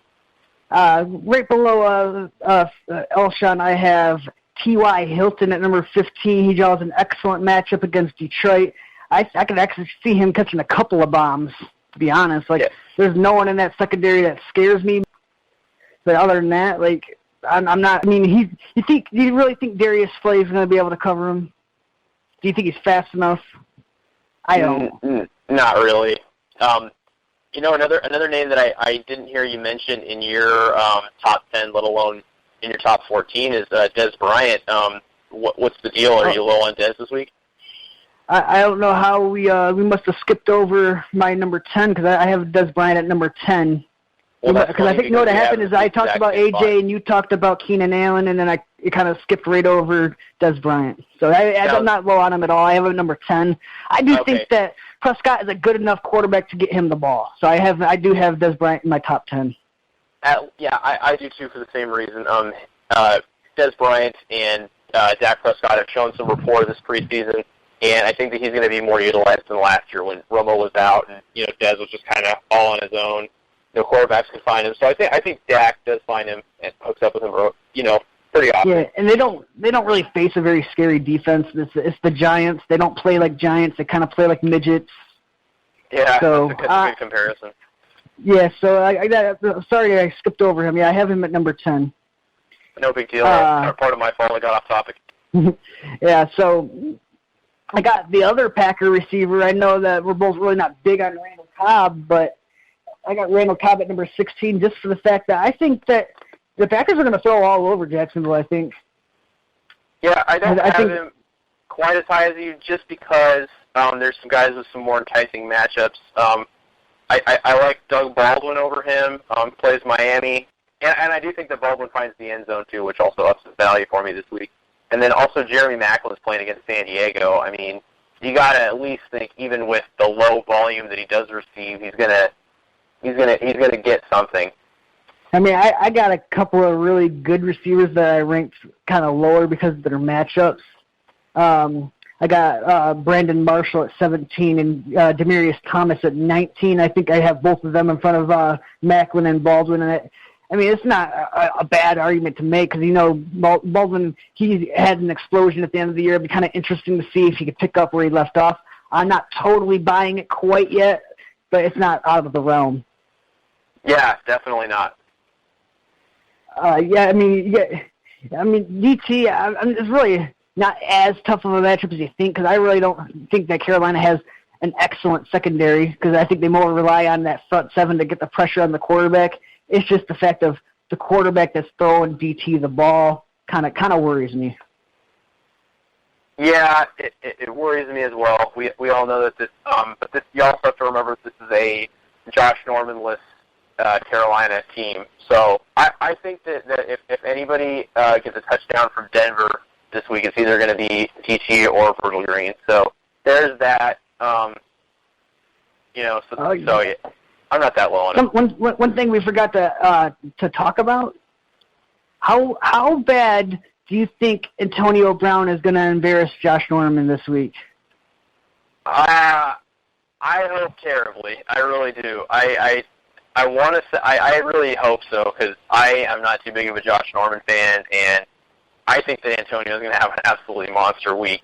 [SPEAKER 2] Right below Alshon, I have T.Y. Hilton at number 15. He draws an excellent matchup against Detroit. I could actually see him catching a couple of bombs, to be honest. There's no one in that secondary that scares me. But other than that, I'm not. I mean, do you really think Darius Slay is going to be able to cover him? Do you think he's fast enough? I don't.
[SPEAKER 3] Not really. Another name that I didn't hear you mention in your top 10, let alone in your top 14, is Dez Bryant. What's the deal? Are you low on Dez this week?
[SPEAKER 2] I don't know how we must have skipped over my number 10 because I have Dez Bryant at number 10.
[SPEAKER 3] Well,
[SPEAKER 2] because I think what happened is I talked about AJ and you talked about Keenan Allen, and then it kind of skipped right over Dez Bryant. So I'm not low on him at all. I have him number 10. I do think that Prescott is a good enough quarterback to get him the ball. So I do have Dez Bryant in my top 10.
[SPEAKER 3] I do too for the same reason. Dez Bryant and Dak Prescott have shown some rapport this preseason, and I think that he's going to be more utilized than last year when Romo was out and Dez was just kind of all on his own. No quarterbacks can find him, so I think Dak does find him and hooks up with him, pretty often.
[SPEAKER 2] Yeah, and they don't really face a very scary defense. It's the Giants. They don't play like Giants. They kind of play like midgets.
[SPEAKER 3] Yeah,
[SPEAKER 2] so,
[SPEAKER 3] that's a good comparison.
[SPEAKER 2] Yeah, so sorry I skipped over him. Yeah, I have him at number 10.
[SPEAKER 3] No big deal. Part of my fault. I got off topic.
[SPEAKER 2] Yeah, so I got the other Packer receiver. I know that we're both really not big on Randall Cobb, but I got Randall Cobb at number 16 just for the fact that I think that the Packers are going to throw all over Jacksonville, I think.
[SPEAKER 3] Yeah, I don't have him quite as high as you just because there's some guys with some more enticing matchups. I like Doug Baldwin over him. Plays Miami. And I do think that Baldwin finds the end zone, too, which also ups the value for me this week. And then also Jeremy Maclin's playing against San Diego. I mean, you got to at least think, even with the low volume that he does receive, he's gonna get something.
[SPEAKER 2] I mean, I got a couple of really good receivers that I ranked kind of lower because of their matchups. I got Brandon Marshall at 17 and Demaryius Thomas at 19. I think I have both of them in front of Maclin and Baldwin. And I mean, it's not a bad argument to make because, Baldwin, he had an explosion at the end of the year. It'd be kind of interesting to see if he could pick up where he left off. I'm not totally buying it quite yet, but it's not out of the realm.
[SPEAKER 3] Yeah, definitely not.
[SPEAKER 2] DT, it's really not as tough of a matchup as you think because I really don't think that Carolina has an excellent secondary because I think they more rely on that front seven to get the pressure on the quarterback. It's just the fact of the quarterback that's throwing DT the ball kind of worries me.
[SPEAKER 3] Yeah, it worries me as well. We all know that this, but you also have to remember this is a Josh Norman-less Carolina team. So I think that if anybody gets a touchdown from Denver this week, it's either going to be TT or Virgil Green. So there's that. Yeah, I'm not that low on it.
[SPEAKER 2] One thing we forgot to talk about, how bad do you think Antonio Brown is going to embarrass Josh Norman this week?
[SPEAKER 3] I hope terribly. I really do. I want to say, I really hope so, because I am not too big of a Josh Norman fan, and I think that Antonio is going to have an absolutely monster week.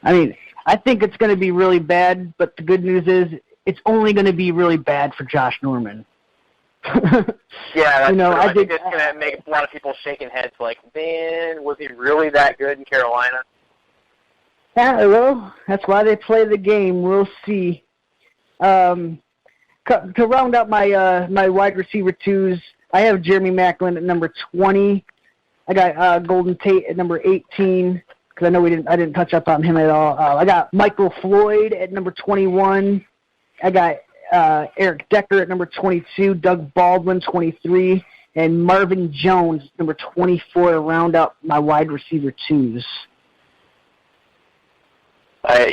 [SPEAKER 2] I mean, I think it's going to be really bad, but the good news is it's only going to be really bad for Josh Norman.
[SPEAKER 3] Yeah, that's true.
[SPEAKER 2] I
[SPEAKER 3] think it's going to make a lot of people shaking heads like, man, was he really that good in Carolina?
[SPEAKER 2] Yeah, well, that's why they play the game. We'll see. To round out my my wide receiver twos, I have Jeremy Maclin at number 20. I got Golden Tate at number 18, because I know I didn't touch up on him at all. I got Michael Floyd at number 21. I got Eric Decker at number 22, Doug Baldwin 23, and Marvin Jones number 24 to round out my wide receiver twos.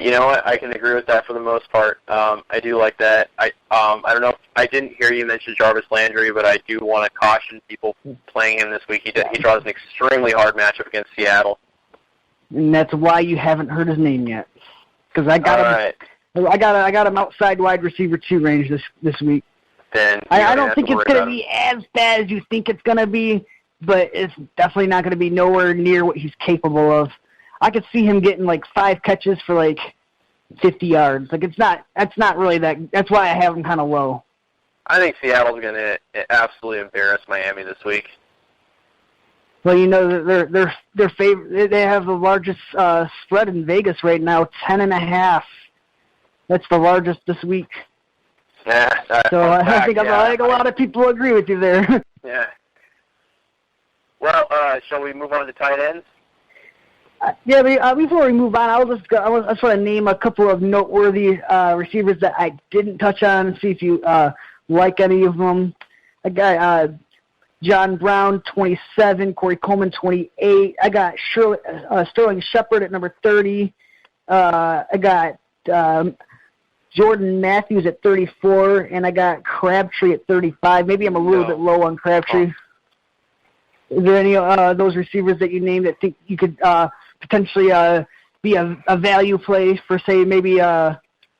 [SPEAKER 3] You know what? I can agree with that for the most part. I do like that. I don't know. I didn't hear you mention Jarvis Landry, but I do want to caution people playing him this week. He draws an extremely hard matchup against Seattle,
[SPEAKER 2] and that's why you haven't heard his name yet. Because I got him.
[SPEAKER 3] Right.
[SPEAKER 2] I got him outside wide receiver 2 range this week.
[SPEAKER 3] Then
[SPEAKER 2] I don't think it's going to be as bad as you think it's going to be, but it's definitely not going to be nowhere near what he's capable of. I could see him getting like 5 catches for like 50 yards. Like that's not really that. That's why I have him kind of low.
[SPEAKER 3] I think Seattle's going to absolutely embarrass Miami this week.
[SPEAKER 2] Well, their favorite. They have the largest spread in Vegas right now, 10.5. That's the largest this week.
[SPEAKER 3] Yeah.
[SPEAKER 2] So I think a lot of people agree with you there.
[SPEAKER 3] Yeah. Well, shall we move on to tight ends?
[SPEAKER 2] Before we move on, I just want to name a couple of noteworthy receivers that I didn't touch on and see if you like any of them. I got John Brown, 27, Corey Coleman, 28. I got Sterling Shepard at number 30. I got Jordan Matthews at 34, and I got Crabtree at 35. Maybe I'm a little bit low on Crabtree. Is there any those receivers that you named that think you could potentially be a value play for, say, maybe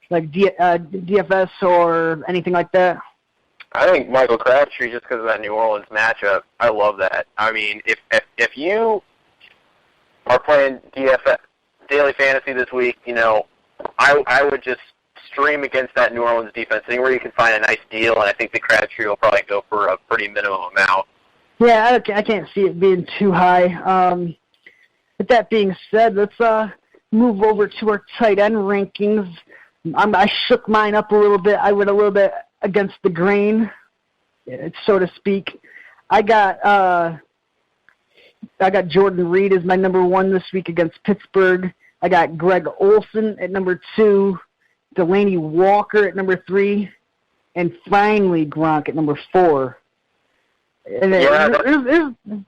[SPEAKER 2] like DFS or anything like that?
[SPEAKER 3] I think Michael Crabtree, just because of that New Orleans matchup. I love that. I mean, if you are playing DFS daily fantasy this week, I would just stream against that New Orleans defense anywhere you can find a nice deal, and I think the Crabtree will probably go for a pretty minimum amount.
[SPEAKER 2] Yeah, I can't see it being too high. With that being said, let's move over to our tight end rankings. I shook mine up a little bit. I went a little bit against the grain, so to speak. I got Jordan Reed as my number 1 this week against Pittsburgh. I got Greg Olsen at number 2, Delaney Walker at number 3, and finally Gronk at number 4. And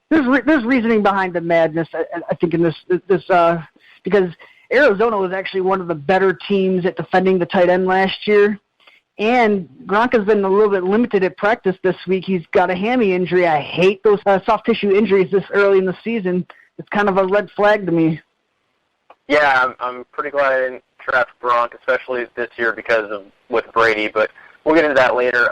[SPEAKER 2] there's reasoning behind the madness, I think, in this because Arizona was actually one of the better teams at defending the tight end last year, and Gronk has been a little bit limited at practice this week. He's got a hammy injury. I hate those soft tissue injuries this early in the season. It's kind of a red flag to me.
[SPEAKER 3] Yeah, I'm pretty glad I didn't draft Gronk, especially this year with Brady, but we'll get into that later.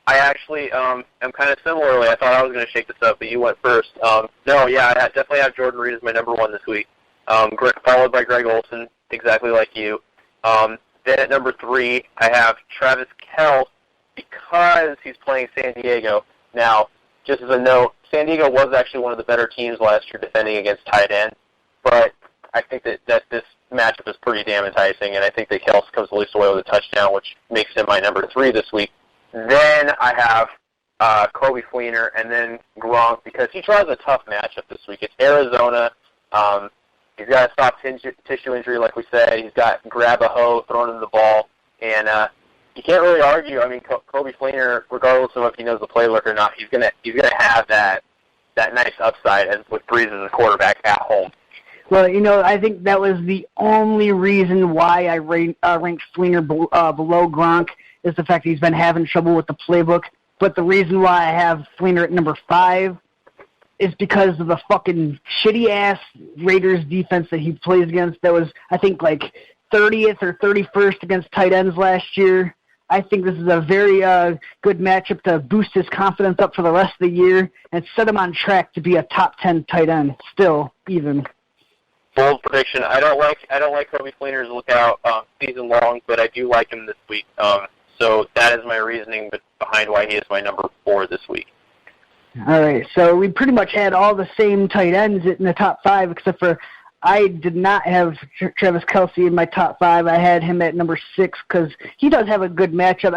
[SPEAKER 3] I actually am kind of similarly. I thought I was going to shake this up, but you went first. I definitely have Jordan Reed as my number 1 this week, followed by Greg Olsen, exactly like you. Then at number 3, I have Travis Kelce because he's playing San Diego. Now, just as a note, San Diego was actually one of the better teams last year defending against tight end, but I think that this matchup is pretty damn enticing, and I think that Kelce comes at least away with a touchdown, which makes him my number 3 this week. Then I have Coby Fleener and then Gronk because he draws a tough matchup this week. It's Arizona. He's got a soft tissue injury, like we said. He's got grab a hoe, throwing him the ball. And you can't really argue. I mean, Kobe Fleener, regardless of if he knows the playbook or not, he's gonna have that nice upside as with Breeze as a quarterback at home.
[SPEAKER 2] Well, I think that was the only reason why I ranked Fleener below Gronk is the fact that he's been having trouble with the playbook. But the reason why I have Fleener at number 5 is because of the fucking shitty-ass Raiders defense that he plays against. That was, I think, like 30th or 31st against tight ends last year. I think this is a very good matchup to boost his confidence up for the rest of the year and set him on track to be a top 10 tight end still, even.
[SPEAKER 3] Bold prediction. I don't like Kobe Fleener's lookout season long, but I do like him this week. So that is my reasoning behind why he is my number 4 this week.
[SPEAKER 2] All right, so we pretty much had all the same tight ends in the top 5, except for I did not have Travis Kelce in my top 5. I had him at number 6 because he does have a good matchup.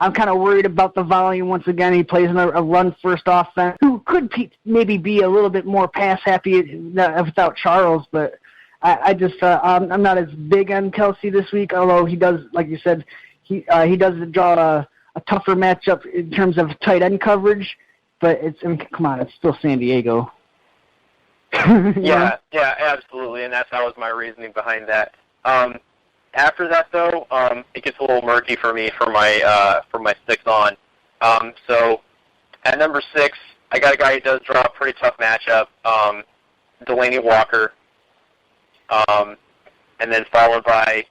[SPEAKER 2] I'm kind of worried about the volume once again. He plays in a run-first offense who could maybe be a little bit more pass-happy without Charles, but I'm not as big on Kelce this week, although he does, like you said, he does draw a tougher matchup in terms of tight end coverage, but come on, it's still San Diego.
[SPEAKER 3] Yeah, absolutely, and that was my reasoning behind that. After that, though, it gets a little murky for me for my 6 on. So at number 6, I got a guy who does draw a pretty tough matchup, Delaney Walker, and then followed by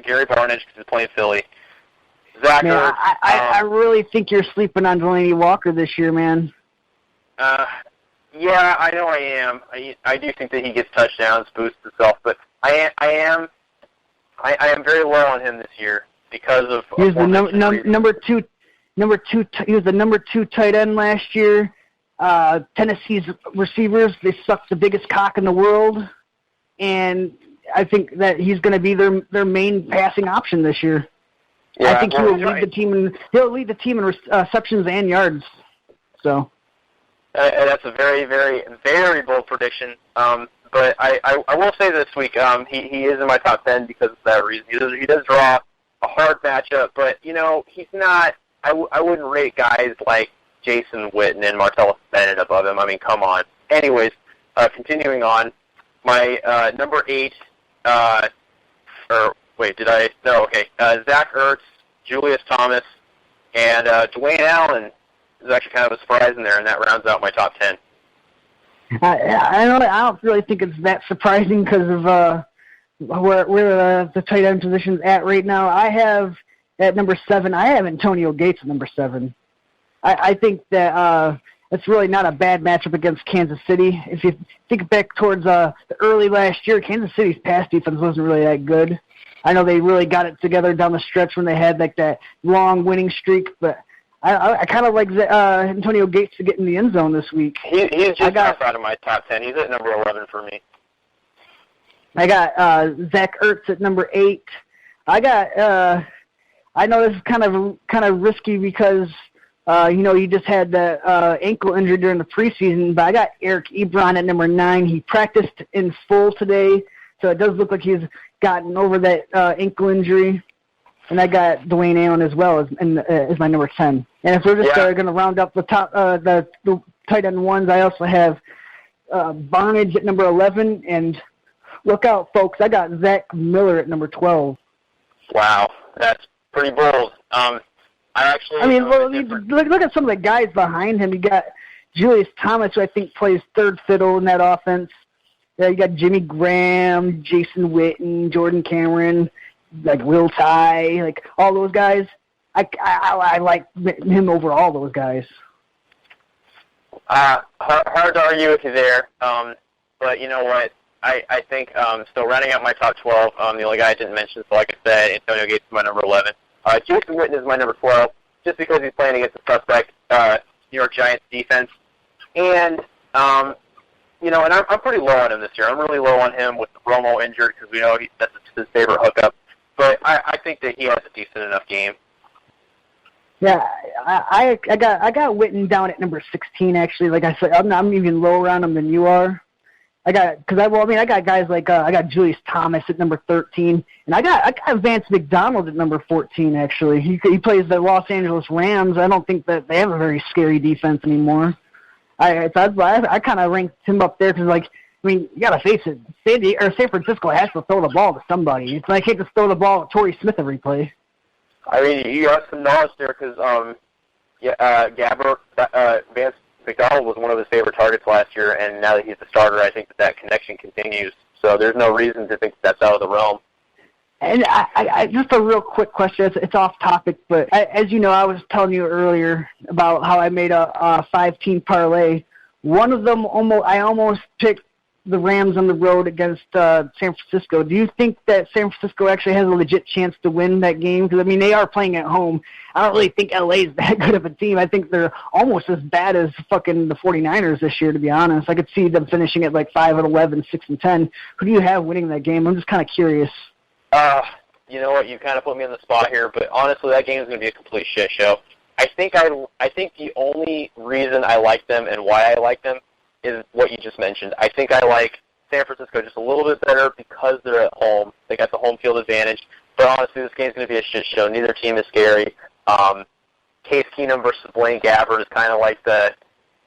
[SPEAKER 3] Gary Barnidge because he's playing Philly. Zach Ertz.
[SPEAKER 2] I really think you're sleeping on Delaney Walker this year, man.
[SPEAKER 3] Yeah, I know I am. I do think that he gets touchdowns, boosts himself, but I am very low on him this year because of.
[SPEAKER 2] He was the number two. He was the number 2 tight end last year. Tennessee's receivers, they suck the biggest cock in the world, and I think that he's going to be their main passing option this year.
[SPEAKER 3] Yeah,
[SPEAKER 2] I think he'll lead the team in receptions and yards. So.
[SPEAKER 3] That's a very, very, very bold prediction. But I will say this week, he is in my top 10 because of that reason. He does draw a hard matchup, but he's not. I wouldn't rate guys like Jason Witten and Martellus Bennett above him. I mean, come on. Anyways, continuing on, my number 8. Zach Ertz, Julius Thomas, and Dwayne Allen is actually kind of a surprise in there, and that rounds out my top 10.
[SPEAKER 2] I don't really think it's that surprising because of where the tight end position's at right now. I have at number 7. I have Antonio Gates at number 7. I think that it's really not a bad matchup against Kansas City. If you think back towards the early last year, Kansas City's pass defense wasn't really that good. I know they really got it together down the stretch when they had like that long winning streak, but I kind of like Antonio Gates to get in the end zone this week.
[SPEAKER 3] He's just outside of my top 10. He's at number 11 for me.
[SPEAKER 2] I got Zach Ertz at number 8. I know this is kind of risky because he just had the ankle injury during the preseason, but I got Eric Ebron at number 9. He practiced in full today, so it does look like he's gotten over that ankle injury. And I got Dwayne Allen as well as my number 10. And if we're just going to round up the top, the tight end ones, I also have Barnidge at number 11. And look out, folks, I got Zach Miller at number 12.
[SPEAKER 3] Wow, that's pretty bold. Look at some of the guys behind him. You got Julius Thomas, who I think plays third fiddle in that offense. You got Jimmy Graham, Jason Witten, Jordan Cameron, like Will Tye, like all those guys. I like him over all those guys. Hard to argue with you there. But you know what? I think still rounding out my top 12. The only guy I didn't mention, so like I said, Antonio Gates is my number 11. Jason Witten is my number 12, just because he's playing against the suspect New York Giants defense. And and I'm pretty low on him this year. I'm really low on him with Romo injured because we know that's his favorite hookup. But I think that he has a decent enough game.
[SPEAKER 2] Yeah, I got Witten down at number 16 actually. Like I said, I'm even lower on him than you are. I got guys like I got Julius Thomas at number 13, and I got Vance McDonald at number 14. Actually, he plays the Los Angeles Rams. I don't think that they have a very scary defense anymore. I kind of ranked him up there because, you gotta face it, San Francisco has to throw the ball to somebody. It's like they can't just throw the ball at Torrey Smith every play.
[SPEAKER 3] I mean, you got some knowledge there because Vance McDonald was one of his favorite targets last year, and now that he's the starter, I think that connection continues. So there's no reason to think that's out of the realm.
[SPEAKER 2] And I just a real quick question. It's off topic, but as you know, I was telling you earlier about how I made a 5-team parlay. One of them, I almost picked the Rams on the road against San Francisco. Do you think that San Francisco actually has a legit chance to win that game? Because, they are playing at home. I don't really think LA is that good of a team. I think they're almost as bad as fucking the 49ers this year, to be honest. I could see them finishing at 5-11, 6-10. Who do you have winning that game? I'm just kind of curious.
[SPEAKER 3] You know what? You kind of put me on the spot here, but honestly, that game is going to be a complete shit show. I think the only reason I like them and why I like them is what you just mentioned. I think I like San Francisco just a little bit better because they're at home. They got the home field advantage. But honestly, this game's going to be a shit show. Neither team is scary. Case Keenum versus Blaine Gabbert is kind of like the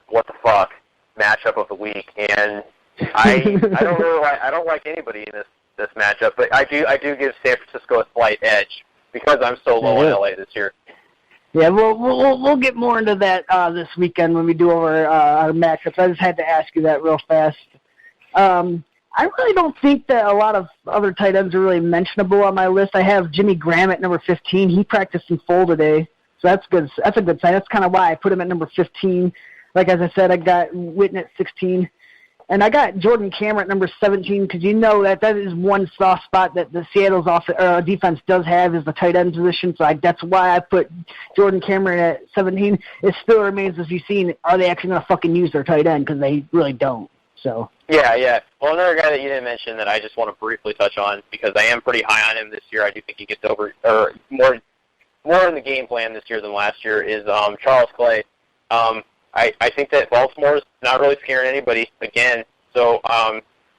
[SPEAKER 3] what the fuck matchup of the week, and I don't like anybody in this matchup, but I do give San Francisco a slight edge because I'm so low in LA this year.
[SPEAKER 2] Yeah, we'll get more into that this weekend when we do our matchups. I just had to ask you that real fast. I really don't think that a lot of other tight ends are really mentionable on my list. I have Jimmy Graham at number 15. He practiced in full today, so that's good. That's a good sign. That's kind of why I put him at number 15. As I said, I got Witten at 16. And I got Jordan Cameron at number 17 because that is one soft spot that the Seattle's defense does have is the tight end position. So that's why I put Jordan Cameron at 17. It still remains to be seen, are they actually going to fucking use their tight end? Because they really don't. So.
[SPEAKER 3] Yeah. Well, another guy that you didn't mention that I just want to briefly touch on because I am pretty high on him this year. I do think he gets over or more in the game plan this year than last year is Charles Clay. I think that Baltimore's not really scaring anybody again. So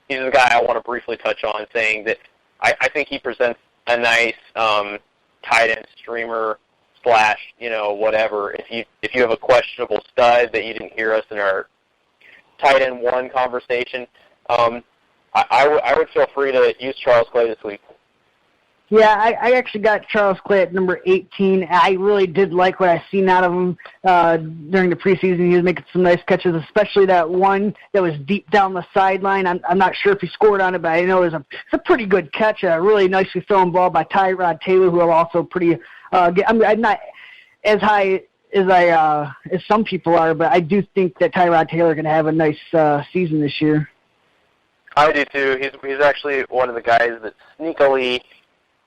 [SPEAKER 3] he's the guy I want to briefly touch on, saying that I think he presents a nice tight end streamer / whatever. If you have a questionable stud that you didn't hear us in our tight end one conversation, I would feel free to use Charles Clay this week.
[SPEAKER 2] Yeah, I actually got Charles Clay at number 18. I really did like what I seen out of him during the preseason. He was making some nice catches, especially that one that was deep down the sideline. I'm not sure if he scored on it, but I know it's a pretty good catch, a really nicely thrown ball by Tyrod Taylor, who are also pretty I'm not as high as some people are, but I do think that Tyrod Taylor can have a nice season this year.
[SPEAKER 3] I do too. He's actually one of the guys that sneakily,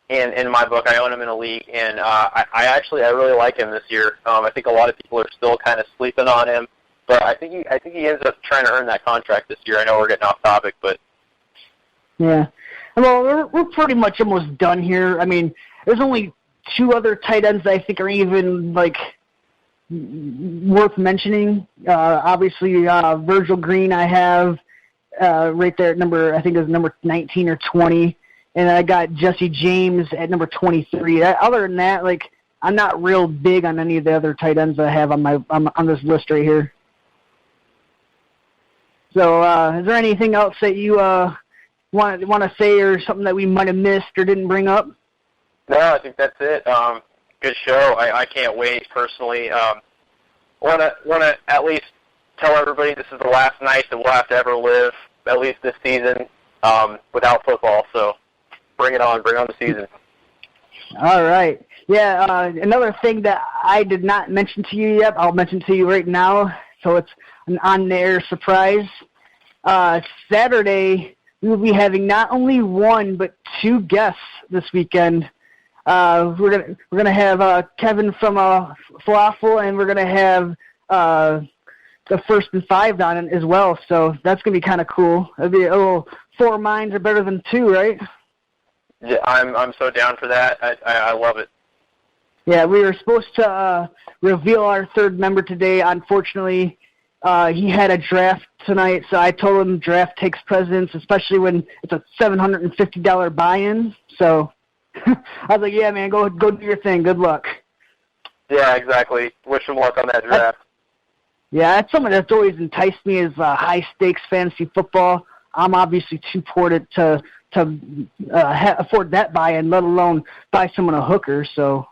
[SPEAKER 3] in my book, I own him in a league, and I really like him this year. I think a lot of people are still kind of sleeping on him, but I think he ends up trying to earn that contract this year. I know we're getting off topic, but
[SPEAKER 2] yeah. Well, we're pretty much almost done here. I mean, there's only two other tight ends that I think are even worth mentioning. Obviously, Virgil Green I have right there at number 19 or 20. And I got Jesse James at number 23. Other than that, I'm not real big on any of the other tight ends I have on this list right here. So, is there anything else that you want to say, or something that we might have missed or didn't bring up?
[SPEAKER 3] No, I think that's it. Good show. I can't wait personally. Want to at least tell everybody this is the last night that we'll have to ever live, at least this season, without football. So. Bring it on. Bring on the season.
[SPEAKER 2] All right. Yeah, another thing that I did not mention to you yet, I'll mention to you right now, so it's an on-air surprise. Saturday, we will be having not only one, but two guests this weekend. We're gonna have Kevin from Falafel, and we're gonna have the First and Five on as well, so that's going to be kind of cool. It'll be a little 4 minds are better than 2, right?
[SPEAKER 3] Yeah, I'm so down for that. I love it.
[SPEAKER 2] Yeah, we were supposed to reveal our third member today. Unfortunately, he had a draft tonight, so I told him draft takes precedence, especially when it's a $750 buy-in. So I was like, yeah, man, go do your thing. Good luck.
[SPEAKER 3] Yeah, exactly. Wish him luck on that draft.
[SPEAKER 2] Yeah, that's something that's always enticed me is high-stakes fantasy football. I'm obviously too poor to afford that buy-in, let alone buy someone a hooker, so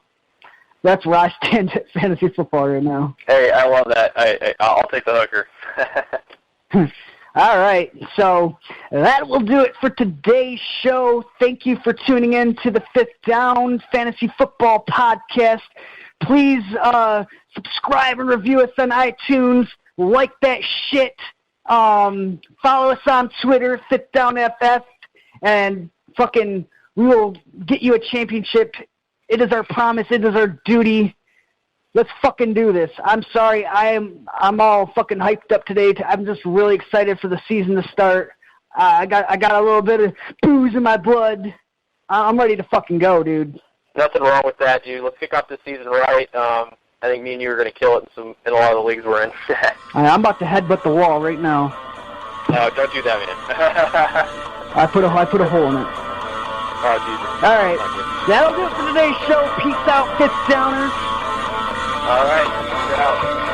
[SPEAKER 2] that's where I stand at fantasy football right now.
[SPEAKER 3] Hey, I love that. I'll take the hooker.
[SPEAKER 2] All right, so that will do it for today's show. Thank you for tuning in to the Fifth Down Fantasy Football Podcast. Please subscribe and review us on iTunes. Like that shit. Follow us on Twitter, Fifth Down FF, and fucking we will get you a championship. It is our promise. It is our duty. Let's fucking do this. I'm sorry. I'm all fucking hyped up today. I'm just really excited for the season to start. I got a little bit of booze in my blood. I'm ready to fucking go, dude.
[SPEAKER 3] Nothing wrong with that, dude. Let's kick off the season right. I think me and you are going to kill it in a lot of the leagues we're in.
[SPEAKER 2] I'm about to headbutt the wall right now.
[SPEAKER 3] No, don't do that, man.
[SPEAKER 2] I put a hole in it.
[SPEAKER 3] Oh, Jesus.
[SPEAKER 2] All right. That'll do it for today's show. Peace out, Fifth Downers.
[SPEAKER 3] All right. Peace out.